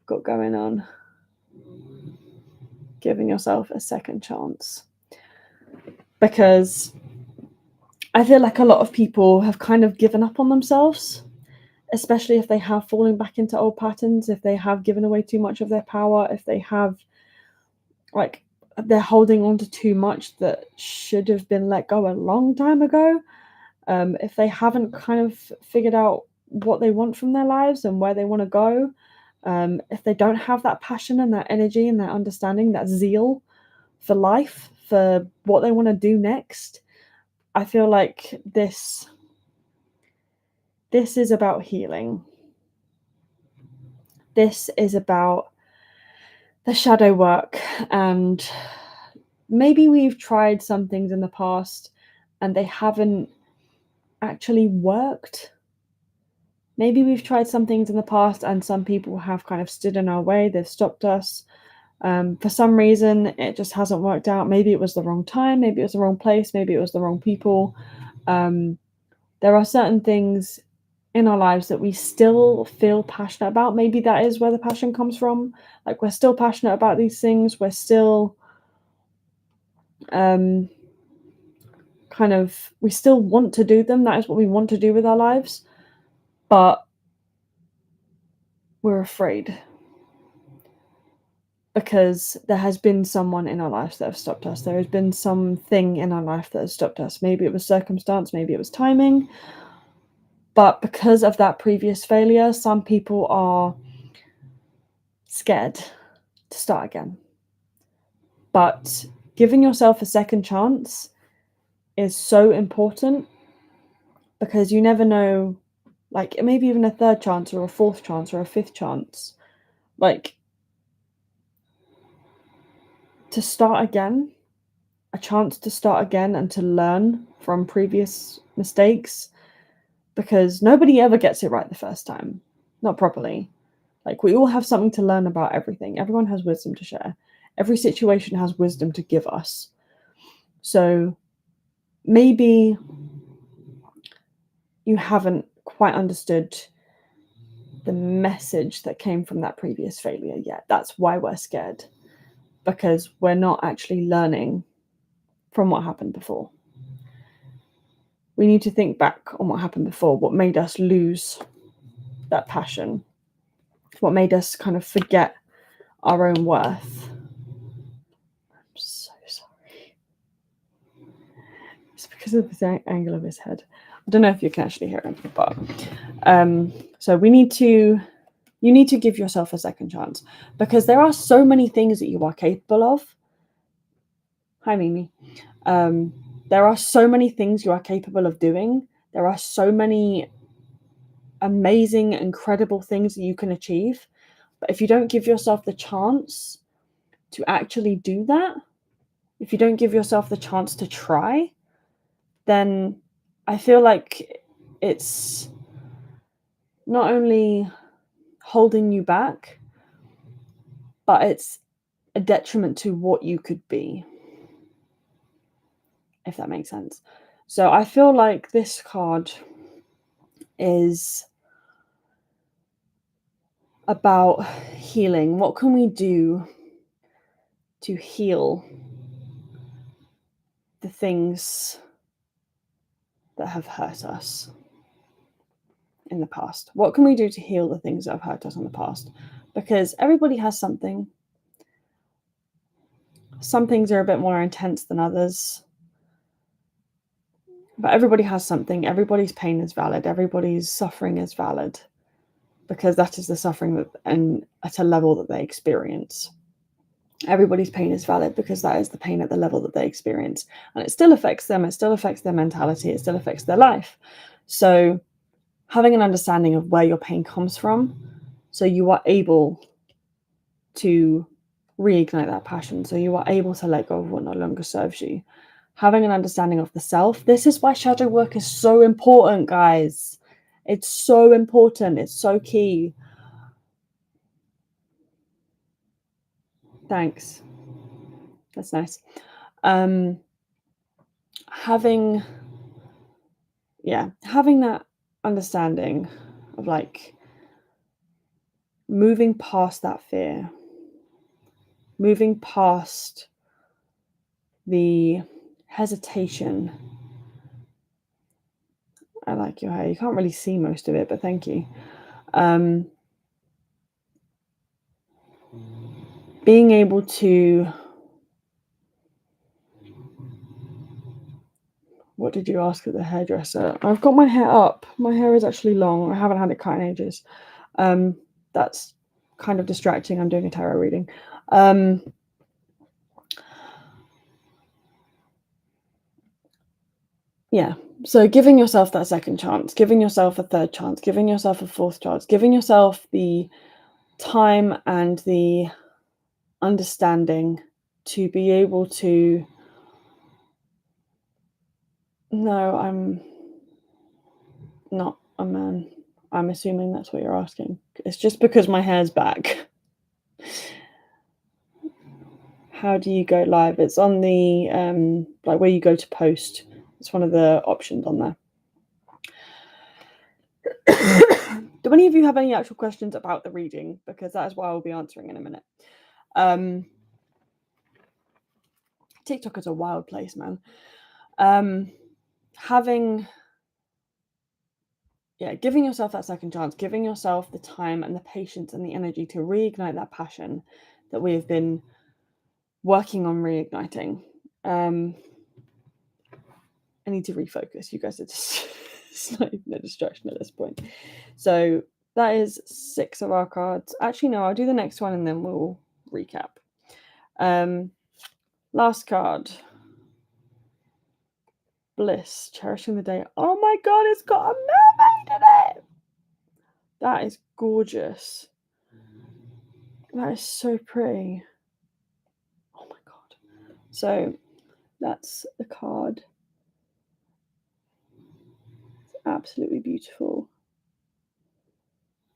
got going on. Giving yourself a second chance. Because I feel like a lot of people have kind of given up on themselves, especially if they have fallen back into old patterns, if they have given away too much of their power, if they have, like, they're holding on to too much that should have been let go a long time ago. If they haven't kind of figured out what they want from their lives and where they want to go, if they don't have that passion and that energy and that understanding, that zeal for life, for what they want to do next, I feel like this is about healing. This is about the shadow work, and maybe we've tried some things in the past and they haven't actually worked. Maybe we've tried some things in the past and some people have kind of stood in our way, they've stopped us. For some reason, it just hasn't worked out. Maybe it was the wrong time, maybe it was the wrong place, maybe it was the wrong people. There are certain things in our lives that we still feel passionate about. Maybe that is where the passion comes from. Like, we're still passionate about these things. We're still we still want to do them. That is what we want to do with our lives. But we're afraid because there has been someone in our lives that have stopped us. There has been something in our life that has stopped us. Maybe it was circumstance, maybe it was timing. But because of that previous failure, some people are scared to start again. But giving yourself a second chance is so important, because you never know, like, maybe even a third chance or a fourth chance or a fifth chance. Like, to start again, a chance to start again and to learn from previous mistakes, because nobody ever gets it right the first time, not properly. Like, we all have something to learn about everything. Everyone has wisdom to share. Every situation has wisdom to give us. So maybe you haven't quite understood the message that came from that previous failure yet. That's why we're scared, because we're not actually learning from what happened before. We need to think back on what happened before, what made us lose that passion, what made us kind of forget our own worth. I'm so sorry. It's because of the angle of his head. I don't know if you can actually hear him, but so you need to give yourself a second chance, because there are so many things that you are capable of. Hi, Mimi. There are so many things you are capable of doing. There are so many amazing, incredible things that you can achieve. But if you don't give yourself the chance to actually do that, if you don't give yourself the chance to try, then I feel like it's not only holding you back, but it's a detriment to what you could be, if that makes sense. So I feel like this card is about healing. What can we do to heal the things that have hurt us in the past? What can we do to heal the things that have hurt us in the past? Because everybody has something. Some things are a bit more intense than others. But everybody has something. Everybody's pain is valid. Everybody's suffering is valid, because that is the suffering that, and at a level that they experience. Everybody's pain is valid because that is the pain at the level that they experience, and it still affects them. It still affects their mentality. It still affects their life. So having an understanding of where your pain comes from, so you are able to reignite that passion, so you are able to let go of what no longer serves you. Having an understanding of the self. This is why shadow work is so important, guys. It's so important. It's so key. Thanks. That's nice. Having that understanding of like moving past that fear, moving past the hesitation. I like your hair. You can't really see most of it, but thank you. Being able to, what did you ask at the hairdresser? I've got my hair up. My hair is actually long. I haven't had it cut in ages. That's kind of distracting. I'm doing a tarot reading. Yeah. So giving yourself that second chance, giving yourself a third chance, giving yourself a fourth chance, giving yourself the time and the understanding to be able to, no, I'm not a man. I'm assuming that's what you're asking. It's just because my hair's back. How do you go live? It's on the like where you go to post. It's one of the options on there. Do any of you have any actual questions about the reading? Because that is what I will be answering in a minute. TikTok is a wild place, man. Giving yourself that second chance, giving yourself the time and the patience and the energy to reignite that passion that we have been working on reigniting. I need to refocus. You guys are just, it's not even a distraction at this point. So that is 6 of our cards. Actually, no, I'll do the next one and then we'll recap. Last card. Bliss, cherishing the day. Oh my god, it's got a mermaid in it. That is gorgeous. That is so pretty. Oh my god. So that's the card. It's absolutely beautiful.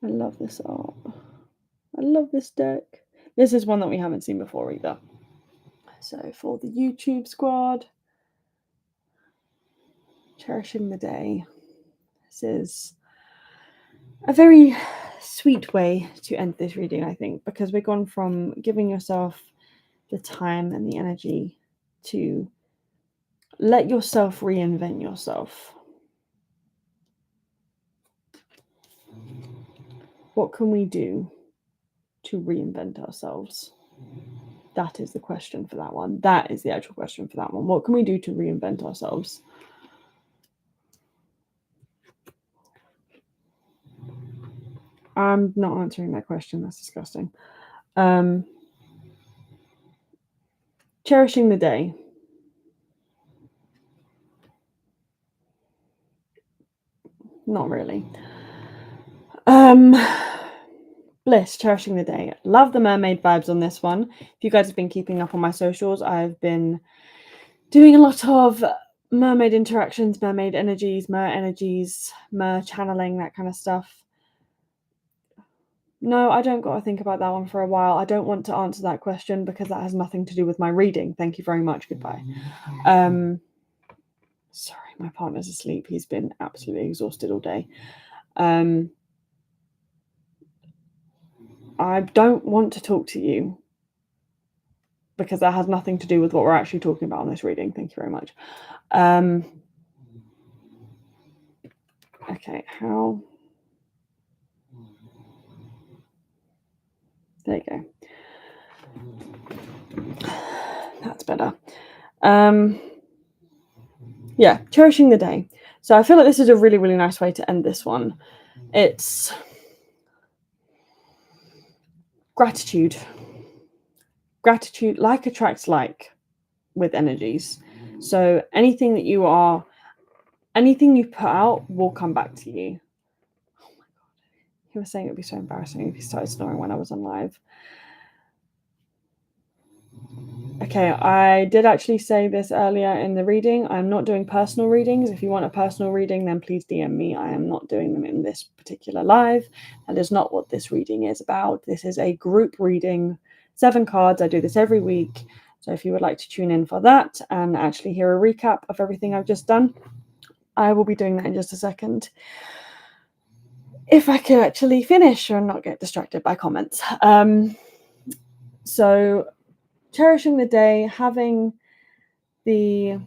I love this art. I love this deck. This is one that we haven't seen before either. So for the YouTube squad, cherishing the day. This is a very sweet way to end this reading, I think, because we've gone from giving yourself the time and the energy to let yourself reinvent yourself. What can we do to reinvent ourselves? That is the question for that one. That is the actual question for that one. What can we do to reinvent ourselves? I'm not answering that question. That's disgusting. Cherishing the day. Not really. Bliss, cherishing the day. Love the mermaid vibes on this one. If you guys have been keeping up on my socials, I've been doing a lot of mermaid interactions, mermaid energies, mer channeling, that kind of stuff. No, I don't got to think about that one for a while. I don't want to answer that question because that has nothing to do with my reading. Thank you very much. Goodbye. Sorry, my partner's asleep. He's been absolutely exhausted all day. I don't want to talk to you because that has nothing to do with what we're actually talking about on this reading. Thank you very much. Okay, how? There you go. That's better. Yeah, cherishing the day. So I feel like this is a really, really nice way to end this one. It's gratitude. Gratitude, like attracts like with energies. So anything you put out will come back to you. Oh my god. He was saying it would be so embarrassing if he started snoring when I was on live. Okay, I did actually say this earlier in the reading. I'm not doing personal readings. If you want a personal reading, then please DM me. I am not doing them in this particular live. That is not what this reading is about. This is a group reading, 7 cards. I do this every week. So if you would like to tune in for that and actually hear a recap of everything I've just done, I will be doing that in just a second. If I could actually finish or not get distracted by comments. So cherishing the day, having the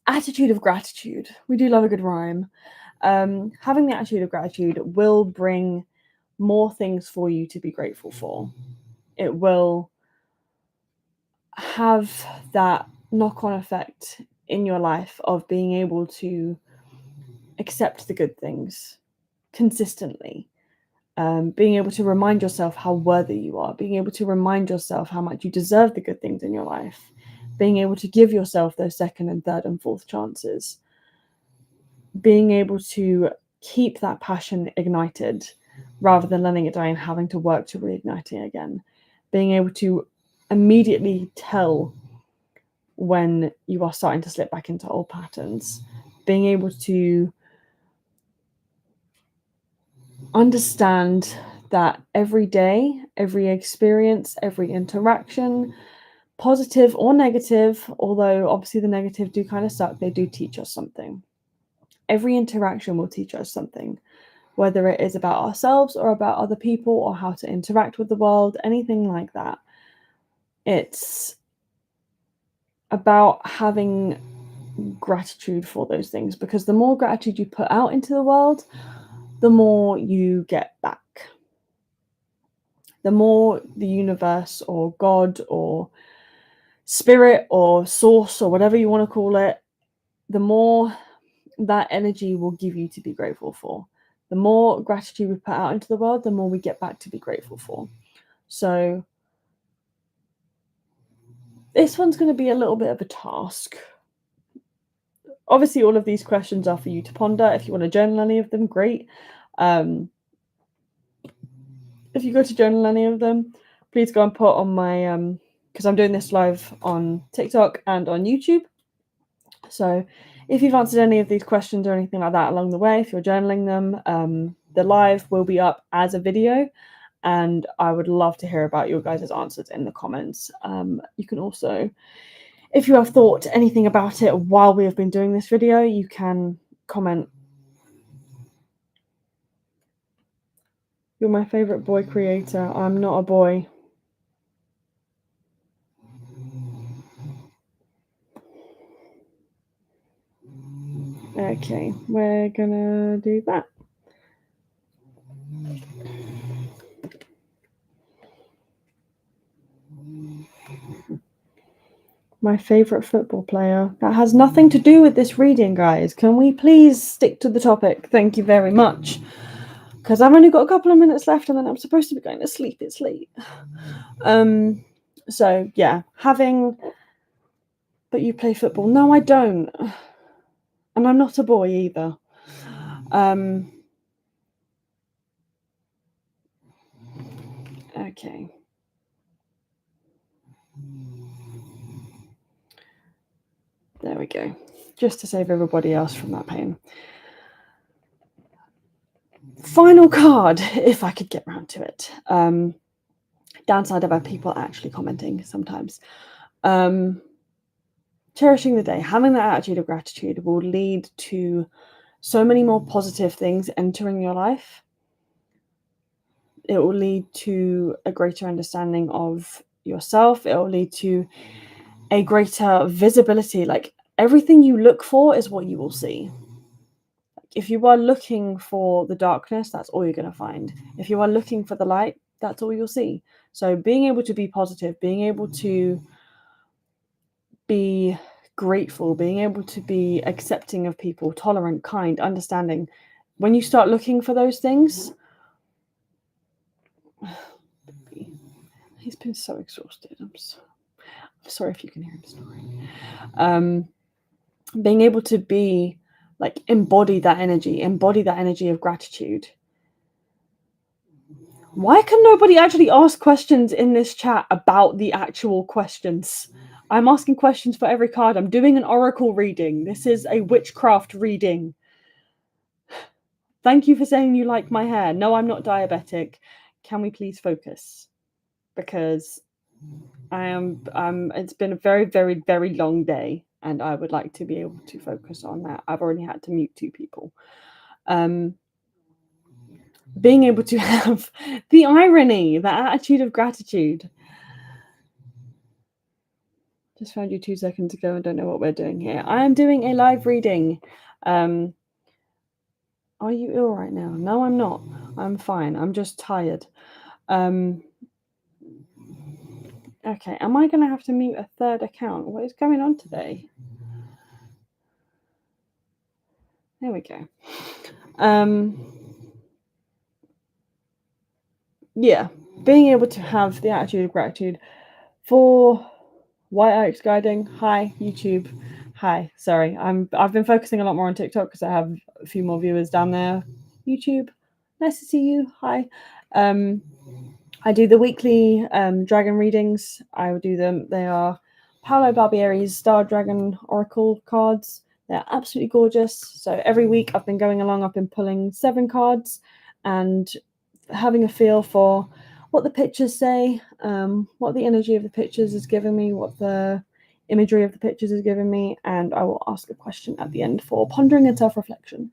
attitude of gratitude. We do love a good rhyme. Having the attitude of gratitude will bring more things for you to be grateful for. It will have that knock-on effect in your life of being able to accept the good things consistently. Being able to remind yourself how worthy you are, being able to remind yourself how much you deserve the good things in your life, being able to give yourself those second and third and fourth chances, being able to keep that passion ignited rather than letting it die and having to work to reignite it again, being able to immediately tell when you are starting to slip back into old patterns, being able to understand that every day, every experience, every interaction, positive or negative, although obviously the negative do kind of suck, they do teach us something. Every interaction will teach us something, whether it is about ourselves or about other people or how to interact with the world, anything like that. It's about having gratitude for those things, because the more gratitude you put out into the world, the more you get back. The more the universe or God or spirit or source or whatever you want to call it, the more that energy will give you to be grateful for. The more gratitude we put out into the world, the more we get back to be grateful for. So this one's going to be a little bit of a task. Obviously, all of these questions are for you to ponder. If you want to journal any of them, great. If you go to journal any of them, please go and put on my, because I'm doing this live on TikTok and on YouTube. So if you've answered any of these questions or anything like that along the way, if you're journaling them, the live will be up as a video, and I would love to hear about your guys' answers in the comments. You can also, if you have thought anything about it while we have been doing this video, you can comment. You're my favorite boy creator. I'm not a boy. Okay, we're gonna do that. My favorite football player. That has nothing to do with this reading, guys. Can we please stick to the topic? Thank you very much. Because I've only got a couple of minutes left and then I'm supposed to be going to sleep. It's late. So yeah, but you play football. No, I don't. And I'm not a boy either. Okay. There we go. Just to save everybody else from that pain. Final card, if I could get round to it. Downside about people actually commenting sometimes. Cherishing the day, having that attitude of gratitude will lead to so many more positive things entering your life. It will lead to a greater understanding of yourself. It will lead to a greater visibility. Like, everything you look for is what you will see. If you are looking for the darkness, that's all you're going to find. If you are looking for the light, that's all you'll see. So being able to be positive, being able to be grateful, being able to be accepting of people, tolerant, kind, understanding. When you start looking for those things, he's been so exhausted. I'm sorry if you can hear him snoring. Being able to be embody that energy of gratitude Why can nobody actually ask questions in this chat about the actual questions? I'm asking questions for every card. I'm doing an oracle reading. This is a witchcraft reading. Thank you for saying you like my hair. No, I'm not diabetic. Can we please focus? Because it's been a very, very, very long day, and I would like to be able to focus on that. I've already had to mute 2 people. Being able to have the irony, the attitude of gratitude. Just found you 2 seconds ago and don't know what we're doing here. I am doing a live reading. Are you ill right now? No, I'm not. I'm fine. I'm just tired. Okay, am I going to have to mute a 3rd account? What is going on today? There we go. Yeah, being able to have the attitude of gratitude for White Oaks Guiding. Hi, YouTube. Hi, sorry. I've been focusing a lot more on TikTok because I have a few more viewers down there. YouTube, nice to see you. Hi. I do the weekly dragon readings. I would do them. They are Paolo Barbieri's Star Dragon Oracle cards. They're absolutely gorgeous. So every week I've been going along, I've been pulling 7 cards and having a feel for what the pictures say, what the energy of the pictures is giving me, what the imagery of the pictures is giving me, and I will ask a question at the end for pondering and self-reflection.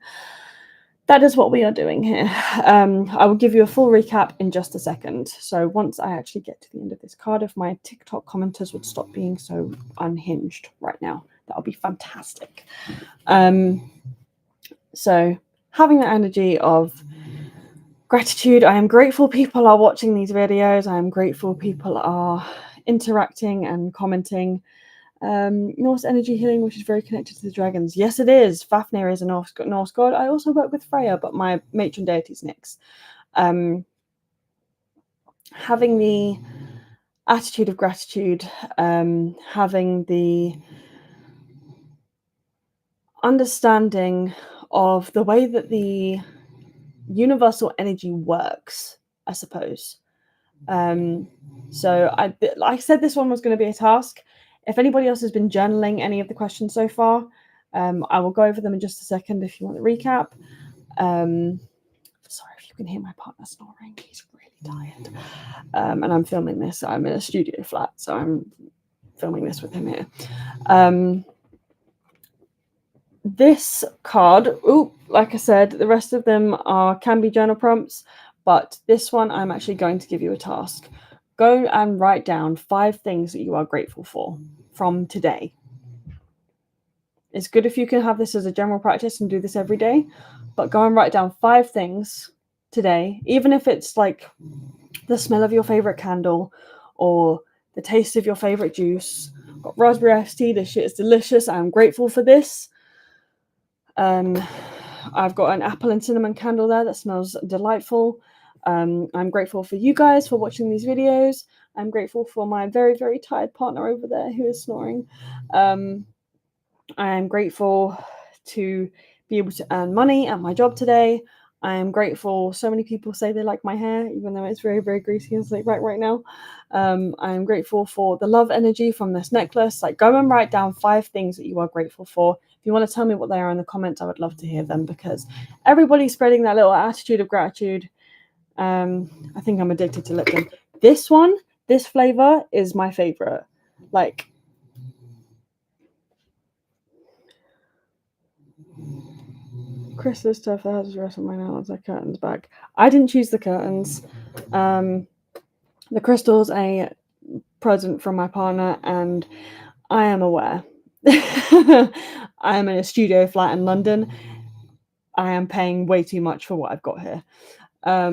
That is what we are doing here. I will give you a full recap in just a second. So once I actually get to the end of this card, if my TikTok commenters would stop being so unhinged right now, that would be fantastic. So having the energy of gratitude, I am grateful people are watching these videos. I am grateful people are interacting and commenting. Norse energy healing, which is very connected to the dragons. Yes, it is. Fafnir is a Norse god. I also work with Freya, but my matron deity is Nyx. Having the attitude of gratitude, having the understanding of the way that the universal energy works, I suppose. So like I said, this one was going to be a task. If anybody else has been journaling any of the questions so far, I will go over them in just a second if you want the recap. Sorry if you can hear my partner snoring. He's really tired. And I'm filming this. I'm in a studio flat, so I'm filming this with him here. This card, like I said, the rest of them can be journal prompts, but this one I'm actually going to give you a task. Go and write down 5 things that you are grateful for from today. It's good if you can have this as a general practice and do this every day, but go and write down 5 things today, even if it's like the smell of your favorite candle or the taste of your favorite juice. Got raspberry iced tea. This shit is delicious. I'm grateful for this. I've got an apple and cinnamon candle there that smells delightful. I'm grateful for you guys for watching these videos. I'm grateful for my very, very tired partner over there who is snoring. I am grateful to be able to earn money at my job today. I am grateful. So many people say they like my hair, even though it's very, very greasy and slick right now. I am grateful for the love energy from this necklace. Like, go and write down 5 things that you are grateful for. If you want to tell me what they are in the comments, I would love to hear them, because everybody's spreading that little attitude of gratitude. I think I'm addicted to Lipton. This flavor is my favorite. Like, Chris's stuff that has the rest of my nails, the curtains back. I didn't choose the curtains. The crystal's a present from my partner, and I am aware. I am in a studio flat in London. I am paying way too much for what I've got here. Let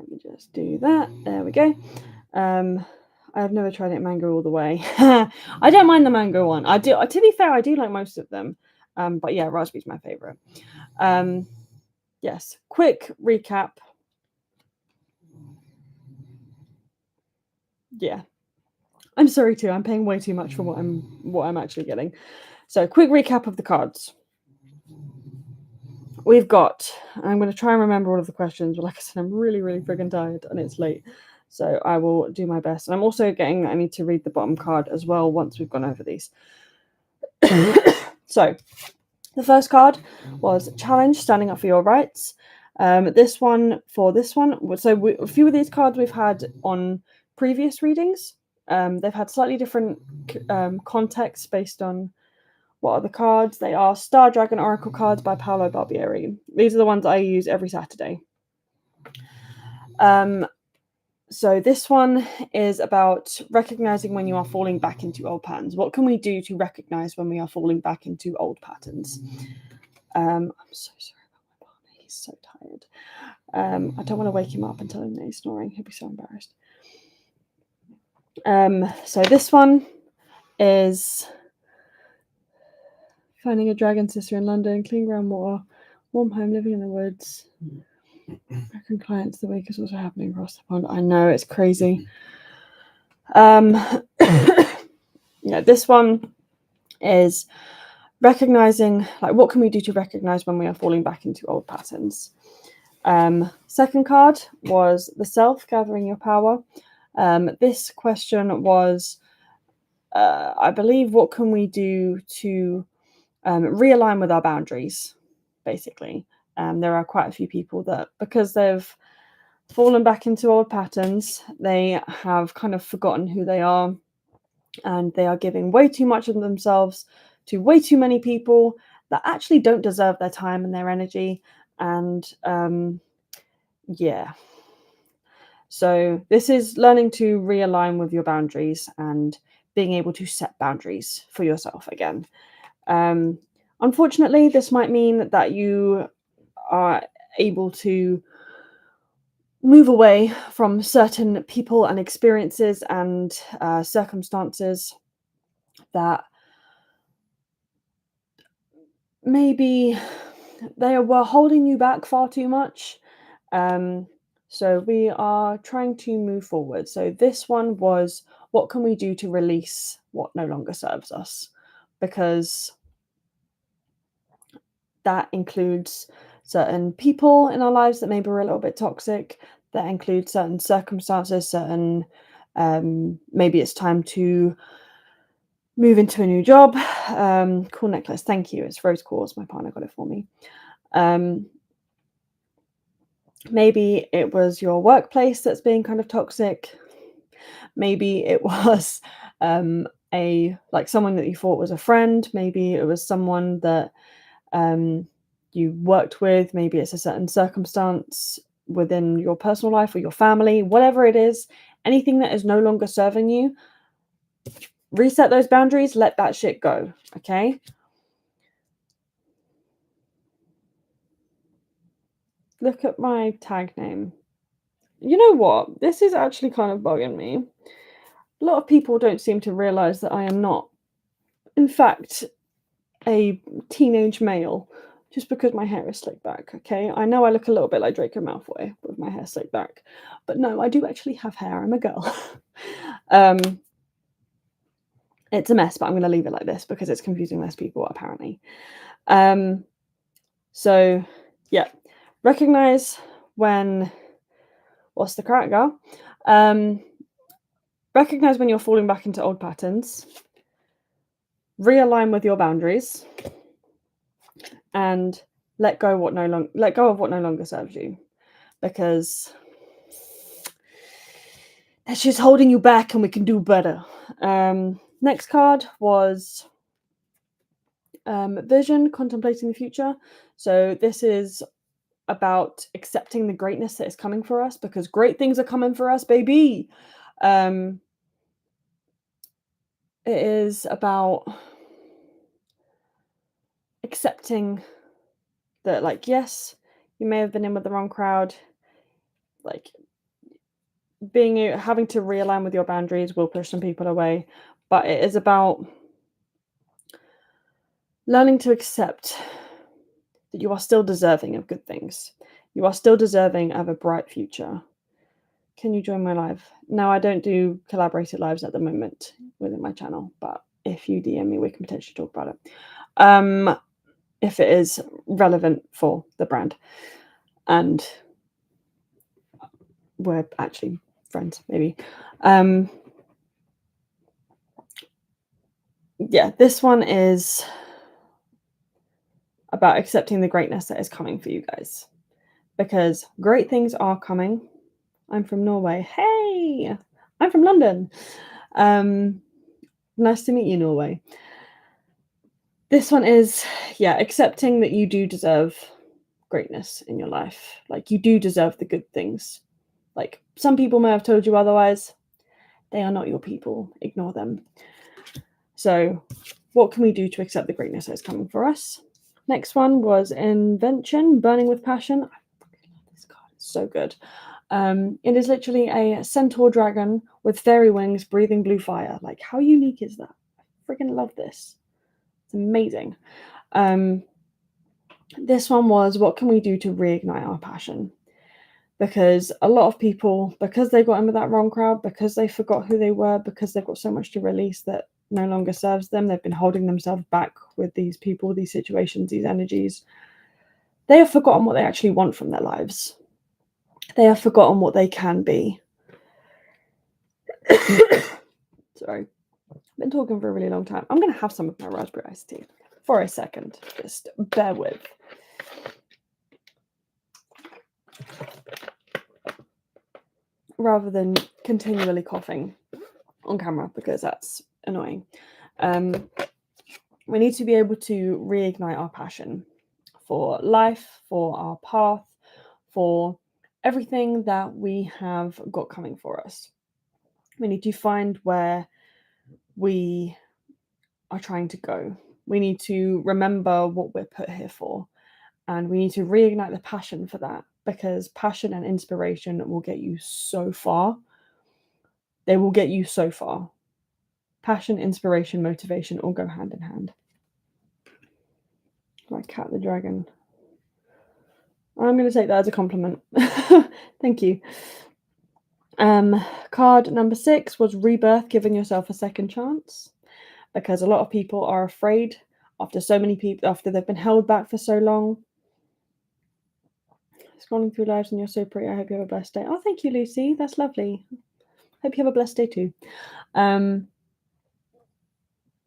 me just do that. There we go. I've never tried it mango all the way. I don't mind the mango one. I do. To be fair, I do like most of them. But yeah, raspberry's my favorite. Yes. Quick recap. Yeah. I'm sorry too. I'm paying way too much for what I'm actually getting. So, quick recap of the cards. we've got, I'm going to try and remember all of the questions, but like I said, I'm really, really friggin' tired and it's late. So I will do my best. And I'm also I need to read the bottom card as well once we've gone over these. So the first card was challenge, standing up for your rights. This one, so a few of these cards we've had on previous readings. They've had slightly different context based on what are the cards. They are Star Dragon Oracle cards by Paolo Barbieri. These are the ones I use every Saturday. So this one is about recognizing when you are falling back into old patterns. What can we do to recognize when we are falling back into old patterns? I'm so sorry about my partner. He's so tired. I don't want to wake him up and tell him that he's snoring. He'll be so embarrassed. So this one is finding a dragon sister in London, clean groundwater, warm home, living in the woods. American clients, the week is also happening across the pond. I know, it's crazy. Yeah, this one is recognizing, like, what can we do to recognize when we are falling back into old patterns? Second card was the self, gathering your power. This question was, I believe, what can we do to realign with our boundaries, basically. There are quite a few people that, because they've fallen back into old patterns, they have kind of forgotten who they are, and they are giving way too much of themselves to way too many people that actually don't deserve their time and their energy. And yeah. So this is learning to realign with your boundaries and being able to set boundaries for yourself again. Unfortunately, this might mean that you are able to move away from certain people and experiences and circumstances that maybe they were holding you back far too much. So we are trying to move forward. So this one was, what can we do to release what no longer serves us? Because that includes certain people in our lives that maybe are a little bit toxic. That includes certain circumstances, maybe it's time to move into a new job. Cool necklace, thank you. It's rose quartz. My partner got it for me. Maybe it was your workplace that's being kind of toxic. Maybe it was someone that you thought was a friend. Maybe it was someone that you worked with. Maybe it's a certain circumstance within your personal life or your family. Whatever it is, anything that is no longer serving you, reset those boundaries. Let that shit go. Okay. Look at my tag name. You know what? This is actually kind of bugging me. A lot of people don't seem to realize that I am not, in fact, a teenage male just because my hair is slicked back. Okay, I know I look a little bit like Draco Malfoy with my hair slicked back, but no, I do actually have hair. I'm a girl. It's a mess, but I'm going to leave it like this because it's confusing less people apparently. So yeah, recognize when, what's the crack, girl? Recognize when you're falling back into old patterns, realign with your boundaries, and let go of what no longer serves you, because that's just holding you back and we can do better. Next card was vision, contemplating the future. So this is about accepting the greatness that is coming for us, because great things are coming for us, baby. It is about accepting that, like, yes, you may have been in with the wrong crowd, like having to realign with your boundaries will push some people away, but it is about learning to accept that you are still deserving of good things. You are still deserving of a bright future. Can you join my live? No, I don't do collaborated lives at the moment within my channel, but if you DM me, we can potentially talk about it. if it is relevant for the brand. And we're actually friends, maybe. Yeah, this one is about accepting the greatness that is coming for you guys, because great things are coming. I'm from Norway. Hey, I'm from London. Nice to meet you, Norway. This one is, yeah, accepting that you do deserve greatness in your life. Like, you do deserve the good things. Like, some people may have told you otherwise. They are not your people. Ignore them. So, what can we do to accept the greatness that is coming for us? Next one was Invention, Burning with Passion. I fucking love this card. It's so good. It is literally a centaur dragon with fairy wings breathing blue fire. Like, how unique is that? I freaking love this. It's amazing. This one was, what can we do to reignite our passion? Because a lot of people, because they got in with that wrong crowd, because they forgot who they were, because they've got so much to release that no longer serves them, they've been holding themselves back with these people, these situations, these energies. They have forgotten what they actually want from their lives. They have forgotten what they can be. Sorry, I've been talking for a really long time. I'm going to have some of my raspberry iced tea for a second. Just bear with. Rather than continually coughing on camera, because that's annoying. We need to be able to reignite our passion for life, for our path, for everything that we have got coming for us. We need to find where we are trying to go. We need to remember what we're put here for, and we need to reignite the passion for that, because passion and inspiration will get you so far. They will get you so far. Passion, inspiration, motivation all go hand in hand. Like Cat the Dragon. I'm going to take that as a compliment. Thank you. Card number 6 was Rebirth, giving yourself a second chance. Because a lot of people are afraid after so many people, after they've been held back for so long. Scrolling through lives and you're so pretty. I hope you have a blessed day. Oh, thank you, Lucy. That's lovely. Hope you have a blessed day too.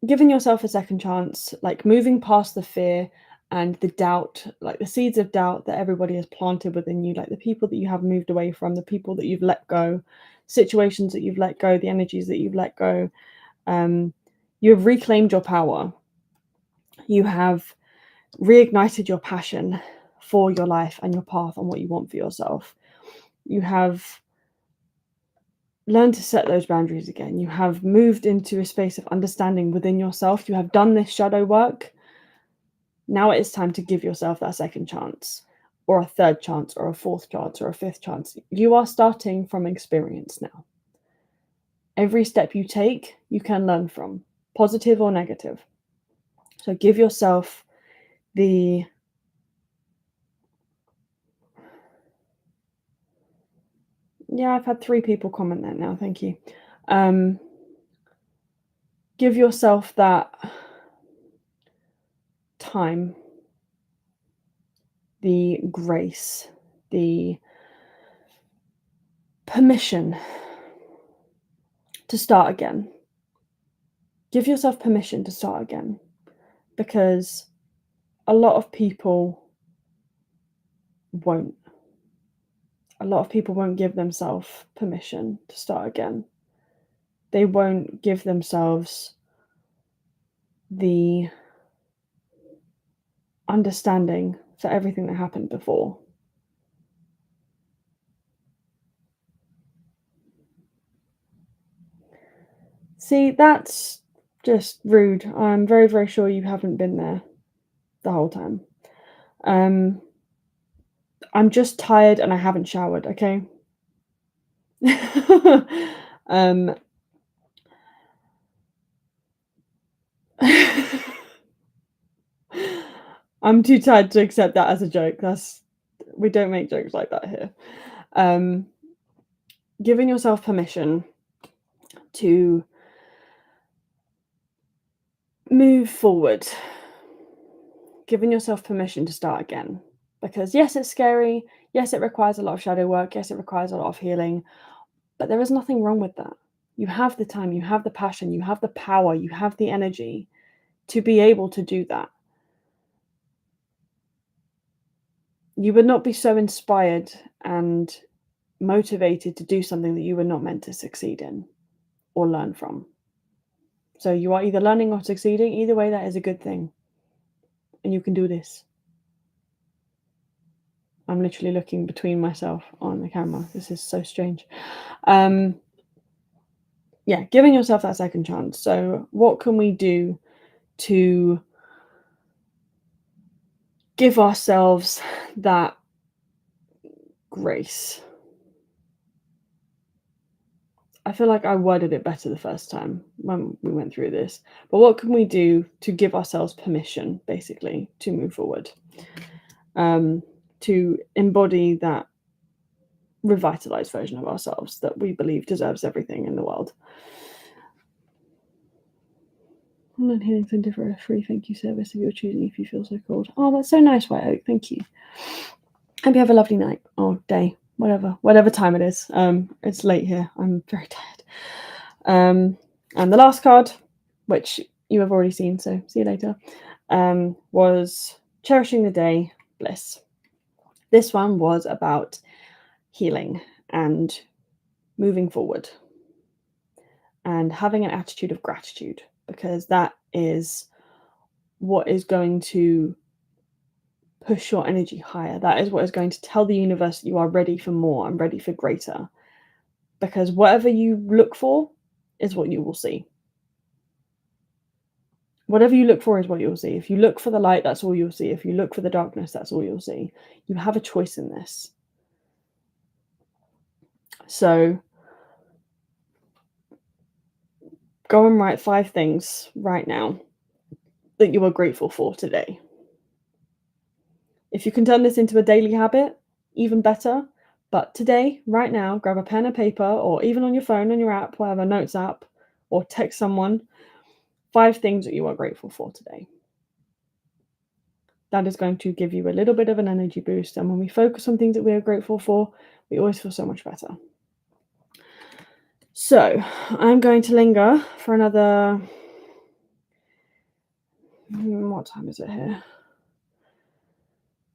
Giving yourself a second chance, like moving past the fear and the doubt, like the seeds of doubt that everybody has planted within you, like the people that you have moved away from, the people that you've let go, situations that you've let go, the energies that you've let go. You have reclaimed your power. You have reignited your passion for your life and your path and what you want for yourself. You have learned to set those boundaries again. You have moved into a space of understanding within yourself. You have done this shadow work. Now it is time to give yourself that second chance, or a third chance, or a fourth chance, or a fifth chance. You are starting from experience now. Every step you take, you can learn from, positive or negative. So give yourself the I've had 3 people comment that now. Thank you. Give yourself that time, the grace, the permission to start again. Give yourself permission to start again, because a lot of people won't. A lot of people won't give themselves permission to start again. They won't give themselves the understanding for everything that happened before. See, that's just rude. I'm very, very sure you haven't been there the whole time. I'm just tired and I haven't showered, okay? I'm too tired to accept that as a joke. We don't make jokes like that here. Giving yourself permission to move forward. giving yourself permission to start again. Because yes, it's scary. Yes, it requires a lot of shadow work. Yes, it requires a lot of healing. But there is nothing wrong with that. You have the time, you have the passion, you have the power, you have the energy to be able to do that. You would not be so inspired and motivated to do something that you were not meant to succeed in or learn from. So you are either learning or succeeding. Either way, that is a good thing. And you can do this. I'm literally looking between myself on the camera. This is so strange. Yeah, giving yourself that second chance. So what can we do to give ourselves that grace? I feel like I worded it better the first time when we went through this. But what can we do to give ourselves permission, basically, to move forward? To embody that revitalized version of ourselves that we believe deserves everything in the world. Online healing centre for a free thank you service if you're choosing, if you feel so called. Oh, that's so nice, White Oak. Thank you. Hope you have a lovely night or day, whatever time it is. It's late here. I'm very tired. And the last card, which you have already seen, so see you later, was Cherishing the Day, Bliss. This one was about healing and moving forward and having an attitude of gratitude, because that is what is going to push your energy higher. That is what is going to tell the universe that you are ready for more and ready for greater. Because whatever you look for is what you will see. Whatever you look for is what you'll see. If you look for the light, that's all you'll see. If you look for the darkness, that's all you'll see. You have a choice in this. So go and write 5 things right now that you are grateful for today. If you can turn this into a daily habit, even better. But today, right now, grab a pen and paper, or even on your phone, on your app, whatever, notes app, or text someone, 5 things that you are grateful for today. That is going to give you a little bit of an energy boost. And when we focus on things that we are grateful for, we always feel so much better. So I'm going to linger for another, what time is it here?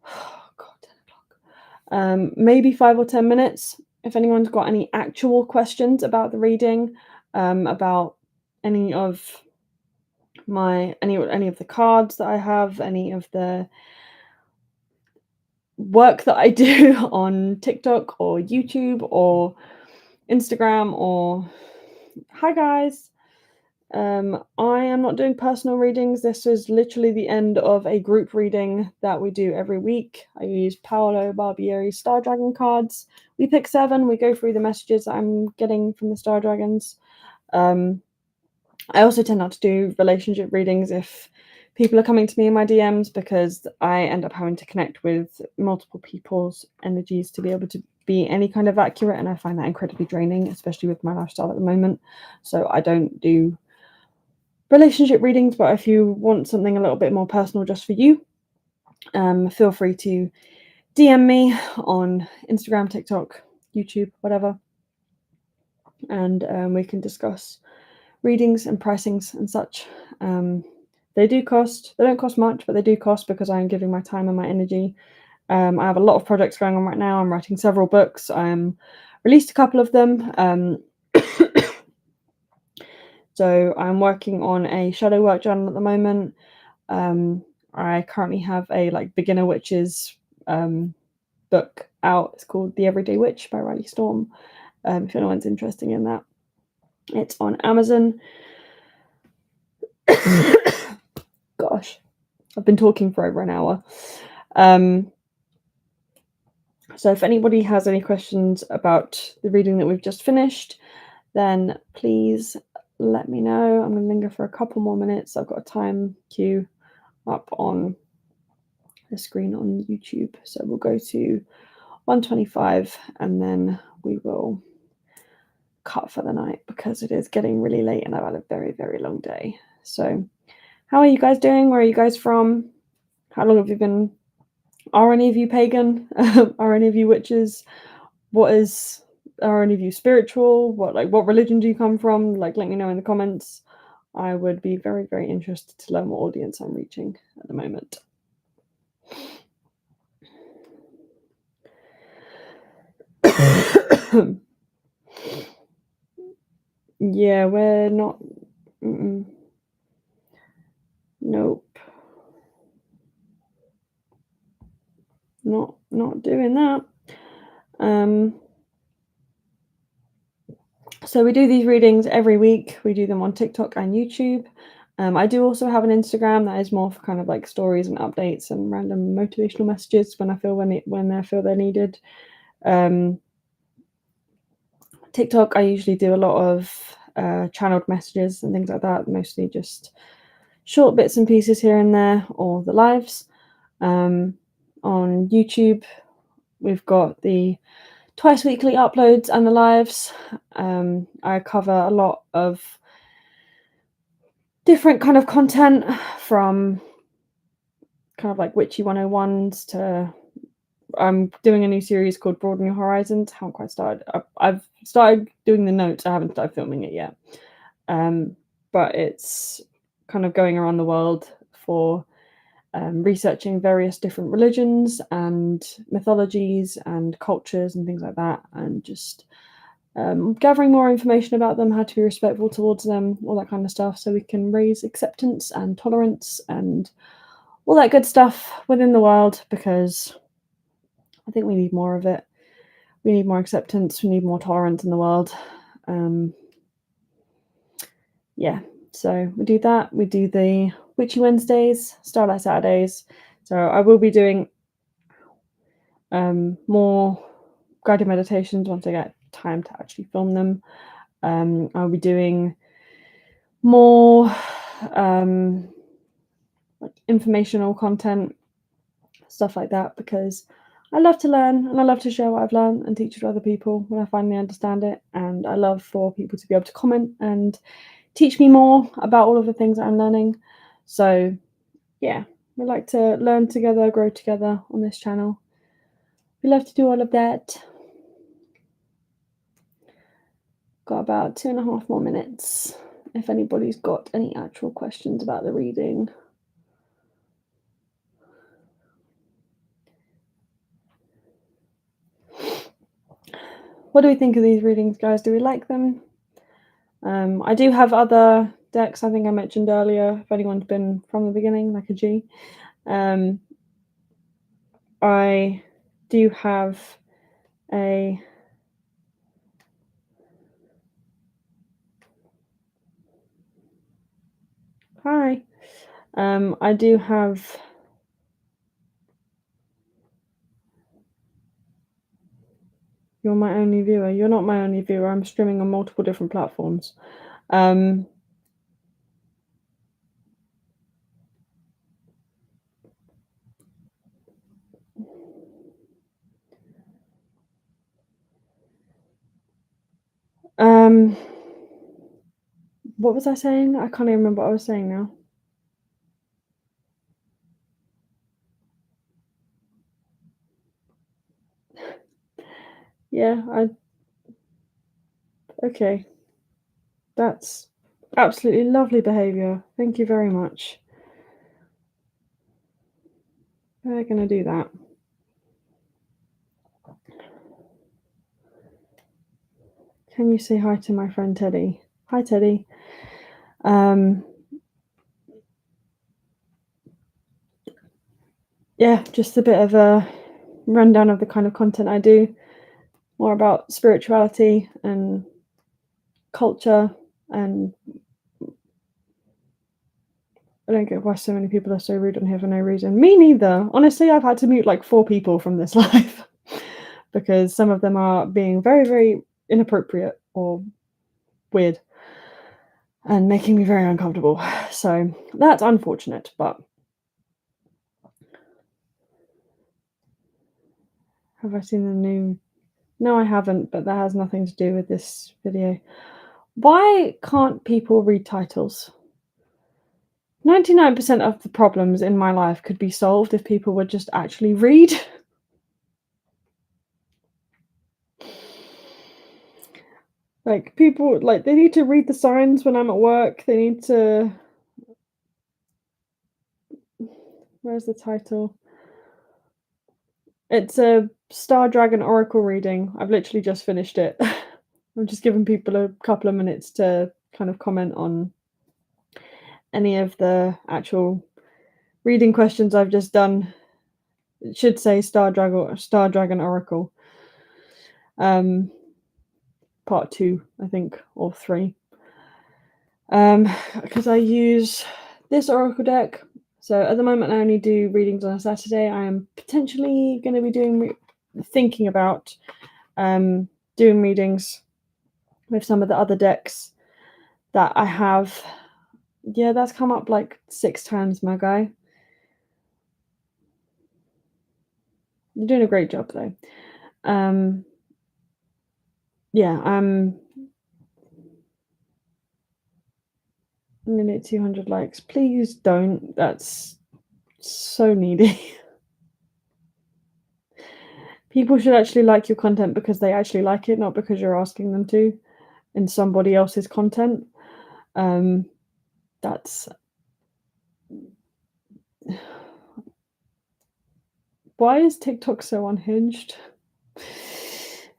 Oh, God, 10 o'clock. Maybe 5 or 10 minutes. If anyone's got any actual questions about the reading, about any of any of the cards that I have, any of the work that I do on TikTok or YouTube or Instagram, or hi guys, I am not doing personal readings. This is literally the end of a group reading that we do every week. I use Paolo Barbieri's Star Dragon cards. We pick 7, we go through the messages that I'm getting from the Star Dragons. I also tend not to do relationship readings if people are coming to me in my DMs, because I end up having to connect with multiple people's energies to be able to be any kind of accurate, and I find that incredibly draining, especially with my lifestyle at the moment. So I don't do relationship readings, but if you want something a little bit more personal just for you, feel free to DM me on Instagram, TikTok, YouTube, whatever, and we can discuss readings and pricings and such. They don't cost much, but they do cost because I'm giving my time and my energy. I have a lot of projects going on right now. I'm writing several books. Released a couple of them. So I'm working on a shadow work journal at the moment. I currently have a beginner witches book out. It's called The Everyday Witch by Riley Storm. If anyone's interested in that, it's on Amazon. Gosh, I've been talking for over an hour. So if anybody has any questions about the reading that we've just finished, then please let me know. I'm going to linger for a couple more minutes. I've got a time cue up on the screen on YouTube. So we'll go to 1:25 and then we will cut for the night, because it is getting really late and I've had a very, very long day. So how are you guys doing? Where are you guys from? How long have you been? Are any of you pagan? Are any of you witches? Are any of you spiritual? What religion do you come from? Like, let me know in the comments. I would be very, very interested to learn what audience I'm reaching at the moment. Yeah, we're not. Nope, not doing that. So we do these readings every week. We do them on TikTok and YouTube. I do also have an Instagram that is more for kind of like stories and updates and random motivational messages when I feel they're needed. TikTok, I usually do a lot of channeled messages and things like that, mostly just short bits and pieces here and there, or the lives. On YouTube, we've got the twice weekly uploads and the lives. I cover a lot of different kind of content, from kind of like witchy 101s to I'm doing a new series called Broaden Your Horizons. Haven't quite started. I've started doing the notes. I haven't started filming it yet. But it's kind of going around the world for researching various different religions and mythologies and cultures and things like that, and just gathering more information about them, how to be respectful towards them, all that kind of stuff, so we can raise acceptance and tolerance and all that good stuff within the world, because I think we need more of it. We need more acceptance, we need more tolerance in the world. Yeah, so we do that. We do the Witchy Wednesdays, Starlight Saturdays. So I will be doing more guided meditations once I get time to actually film them. I'll be doing more like informational content, stuff like that, because I love to learn and I love to share what I've learned and teach it to other people when I finally understand it. And I love for people to be able to comment and teach me more about all of the things that I'm learning. So yeah, we like to learn together, grow together on this channel. We love to do all of that. Got about 2.5 more minutes if anybody's got any actual questions about the reading. What do we think of these readings, guys? Do we like them? I do have other decks, I think I mentioned earlier, if anyone's been from the beginning, like a G. I do have a hi. I do have You're my only viewer. You're not my only viewer. I'm streaming on multiple different platforms. What was I saying? I can't even remember what I was saying now. Yeah, okay. That's absolutely lovely behaviour. Thank you very much. We're gonna do that. Can you say hi to my friend Teddy? Hi, Teddy. Yeah, just a bit of a rundown of the kind of content I do. More about spirituality and culture, and I don't get why so many people are so rude on here for no reason. Me neither. Honestly, I've had to mute like 4 people from this live because some of them are being very, very inappropriate or weird and making me very uncomfortable. So that's unfortunate, but have I seen the new? No, I haven't, but that has nothing to do with this video. Why can't people read titles? 99% of the problems in my life could be solved if people would just actually read. Like, people, like, they need to read the signs when I'm at work. They need to. Where's the title? It's a Star Dragon Oracle reading. I've literally just finished it. I'm just giving people a couple of minutes to kind of comment on any of the actual reading questions I've just done. It should say Star Dragon Oracle. Part 2, I think, or 3. Because I use this Oracle deck. So at the moment, I only do readings on a Saturday. I am potentially going to be thinking about doing readings with some of the other decks that I have. Yeah, that's come up like 6 times, my guy. You're doing a great job, though. Yeah, I'm nearly at 200 likes. Please don't. That's so needy. People should actually like your content because they actually like it, not because you're asking them to in somebody else's content. That's why is TikTok so unhinged?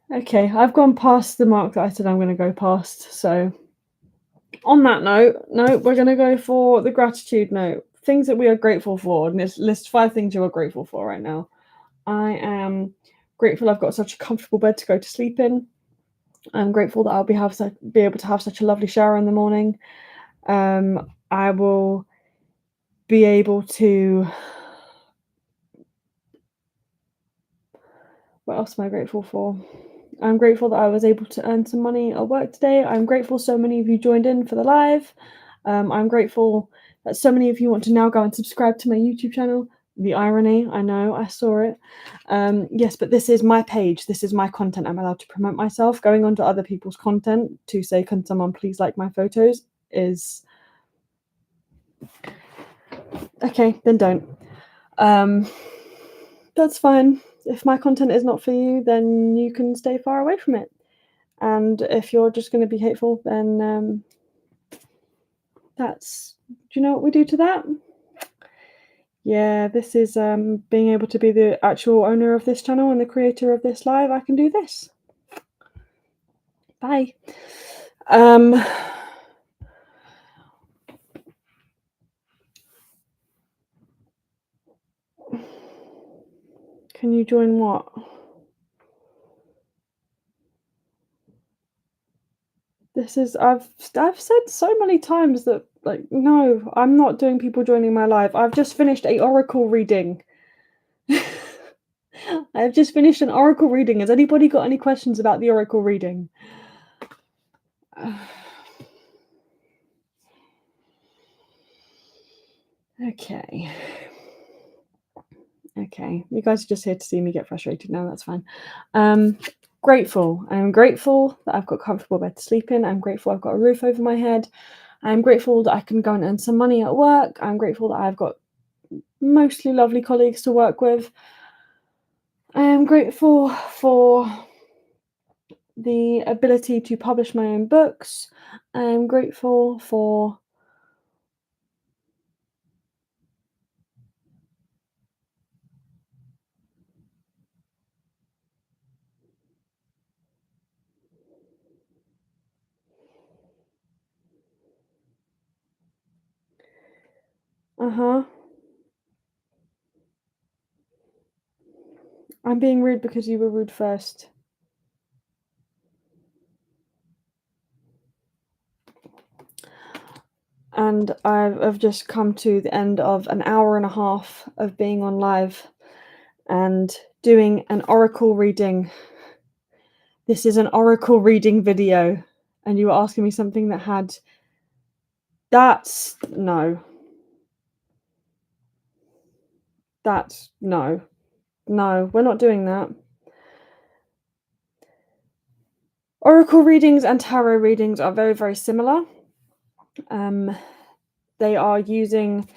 Okay, I've gone past the mark that I said I'm going to go past. So, on that note, no, we're going to go for the gratitude note. Things that we are grateful for. And list 5 things you are grateful for right now. I am grateful I've got such a comfortable bed to go to sleep in. I'm grateful that I'll be able to have such a lovely shower in the morning. I will be able to. What else am I grateful for? I'm grateful that I was able to earn some money at work today. I'm grateful so many of you joined in for the live. I'm grateful that so many of you want to now go and subscribe to my YouTube channel. The irony, I know, I saw it. Yes, but this is my page. This is my content. I'm allowed to promote myself. Going onto other people's content to say, can someone please like my photos is... Okay, then don't. That's fine. If my content is not for you, then you can stay far away from it. And if you're just going to be hateful, then that's... Do you know what we do to that? Yeah, this is being able to be the actual owner of this channel and the creator of this live. I can do this. Bye. Can you join what? This is... I've said so many times that, like, no, I'm not doing people joining my live. I've just finished a oracle reading. I've just finished an oracle reading. Has anybody got any questions about the oracle reading? Okay. Okay, you guys are just here to see me get frustrated now. That's fine. Grateful. I'm grateful that I've got a comfortable bed to sleep in. I'm grateful I've got a roof over my head. I'm grateful that I can go and earn some money at work. I'm grateful that I've got mostly lovely colleagues to work with. I am grateful for the ability to publish my own books. I'm grateful for... I'm being rude because you were rude first. And I've just come to the end of an hour and a half of being on live and doing an oracle reading. This is an oracle reading video, and you were asking me something that had... That's... No. That's... No. No, we're not doing that. Oracle readings and tarot readings are very, very similar. they are using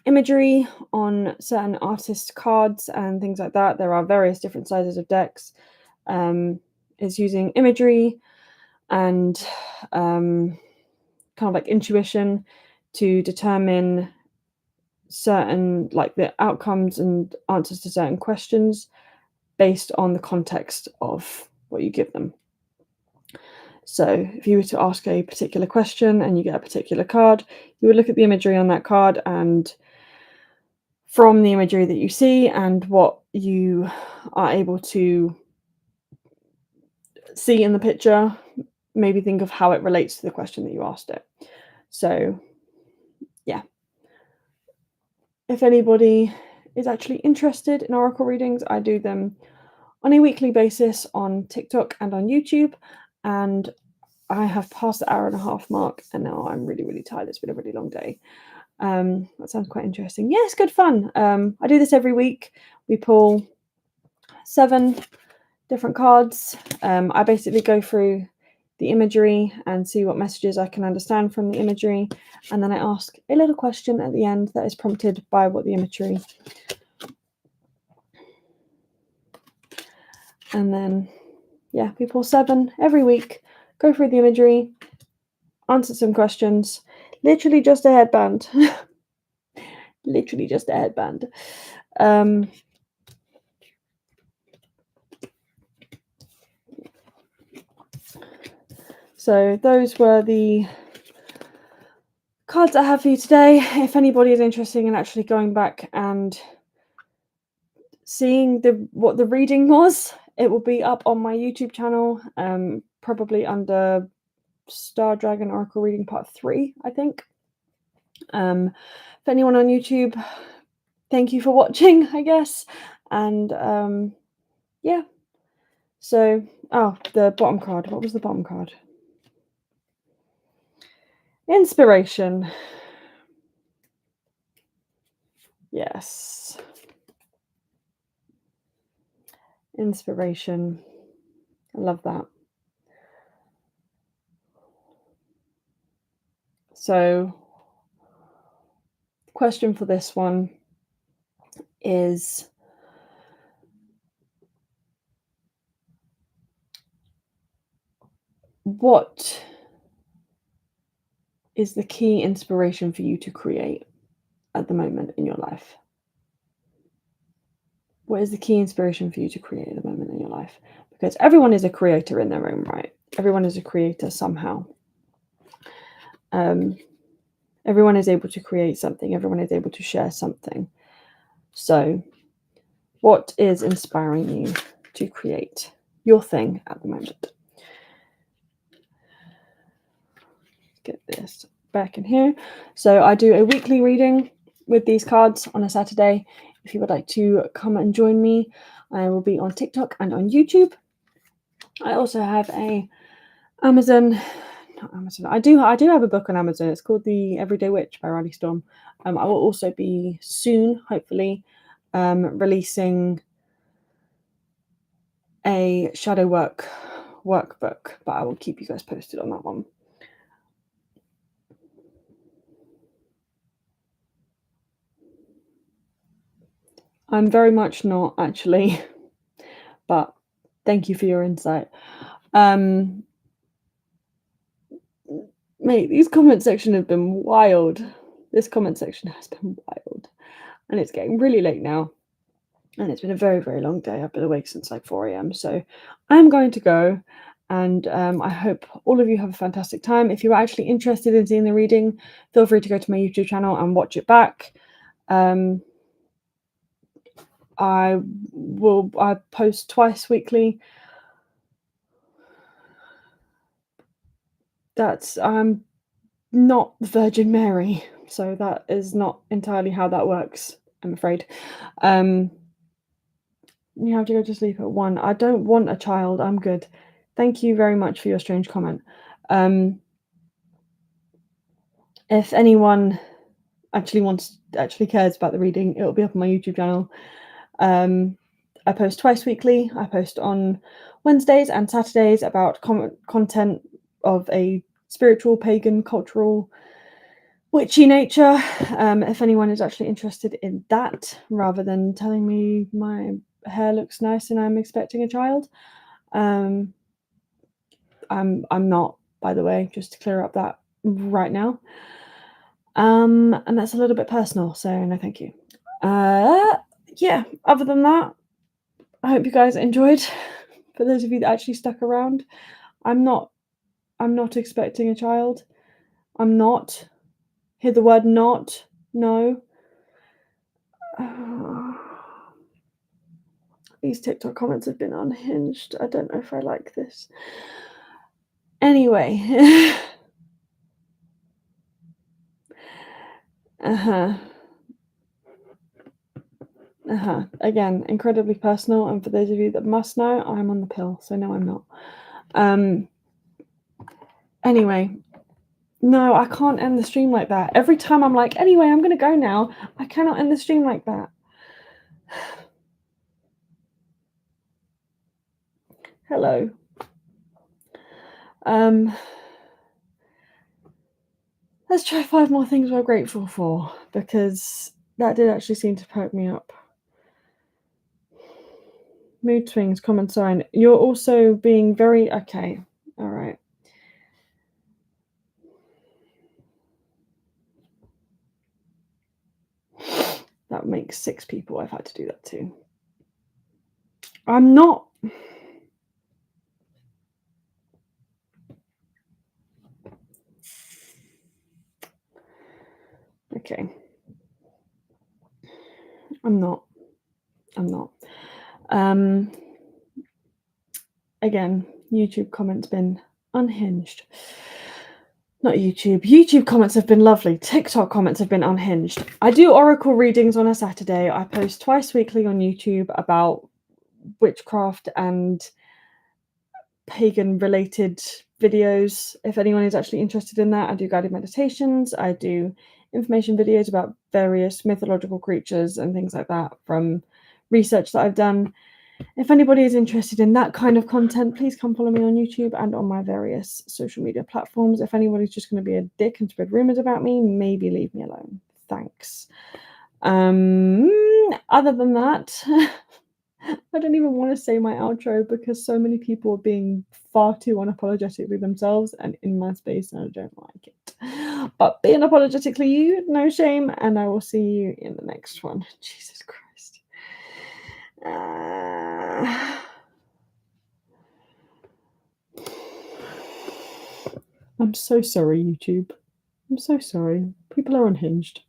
imagery on certain artist cards and things like that. There are various different sizes of decks. It's using imagery and kind of like intuition to determine certain, like, the outcomes and answers to certain questions based on the context of what you give them. So if you were to ask a particular question and you get a particular card, you would look at the imagery on that card, and from the imagery that you see and what you are able to see in the picture, maybe think of how it relates to the question that you asked it. So yeah, if anybody is actually interested in oracle readings, I do them on a weekly basis on TikTok and on YouTube, and I have passed the 1.5 hour mark, and now I'm really, really tired. It's been a really long day. That sounds quite interesting. Yeah, it's good fun. I do this every week. We pull 7 different cards. I basically go through the imagery and see what messages I can understand from the imagery, and then I ask a little question at the end that is prompted by what the imagery. And then, yeah, we pull 7 every week, go through the imagery, answer some questions. Literally just a headband. Literally just a headband. So those were the cards I have for you today. If anybody is interested in actually going back and seeing what the reading was, it will be up on my YouTube channel, probably under Star Dragon Oracle Reading Part 3, I think. For anyone on YouTube, thank you for watching, I guess. And yeah. So, the bottom card. What was the bottom card? Inspiration. Yes. Inspiration. I love that. So, question for this one is, what is the key inspiration for you to create at the moment in your life? What is the key inspiration for you to create at the moment in your life? Because everyone is a creator in their own right. Everyone is a creator somehow. Everyone is able to create something. Everyone is able to share something. So, what is inspiring you to create your thing at the moment? Get this back in here. So I do a weekly reading with these cards on a Saturday. If you would like to come and join me, I will be on TikTok and on YouTube. I also have a not Amazon. I do have a book on Amazon. It's called The Everyday Witch by Riley Storm. I will also be soon, hopefully, releasing a shadow workbook, but I will keep you guys posted on that one. I'm very much not, actually, but thank you for your insight. Mate, these comment section have been wild. This comment section has been wild, and it's getting really late now, and it's been a very, very long day. I've been awake since like 4 a.m. So I'm going to go, and I hope all of you have a fantastic time. If you're actually interested in seeing the reading, feel free to go to my YouTube channel and watch it back. I post twice weekly. I'm not the Virgin Mary, so that is not entirely how that works, I'm afraid. You have to go to sleep at 1. I don't want a child. I'm good. Thank you very much for your strange comment. If anyone actually cares about the reading, it'll be up on my YouTube channel. I post twice weekly. I post on Wednesdays and Saturdays about content of a spiritual, pagan, cultural witchy nature. If anyone is actually interested in that, rather than telling me my hair looks nice and I'm expecting a child, I'm not, by the way, just to clear up that right now. And that's a little bit personal, so no thank you. Yeah, other than that, I hope you guys enjoyed. For those of you that actually stuck around, I'm not expecting a child. I'm not. Hear the word not? No. These TikTok comments have been unhinged. I don't know if I like this. Anyway. Again, incredibly personal, and for those of you that must know, I'm on the pill, so no, I'm not. Anyway, no, I can't end the stream like that. Every time I'm like, anyway, I'm gonna go now. I cannot end the stream like that. Hello. Let's try 5 more things we're grateful for, because that did actually seem to perk me up. Mood swings, common sign. You're also being very okay. All right. That makes 6 people. I've had to do that too. I'm not. Okay. I'm not. Again, YouTube comments been unhinged. Not YouTube. YouTube comments have been lovely. TikTok comments have been unhinged. I do oracle readings on a Saturday. I post twice weekly on YouTube about witchcraft and pagan related videos. If anyone is actually interested in that, I do guided meditations. I do information videos about various mythological creatures and things like that from research that I've done. If anybody is interested in that kind of content, please come follow me on YouTube and on my various social media platforms. If anybody's just going to be a dick and spread rumors about me, maybe leave me alone. Thanks. Other than that, I don't even want to say my outro because so many people are being far too unapologetically themselves and in my space, and I don't like it. But be unapologetically you, no shame, and I will see you in the next one. Jesus Christ. I'm so sorry, YouTube. I'm so sorry. People are unhinged.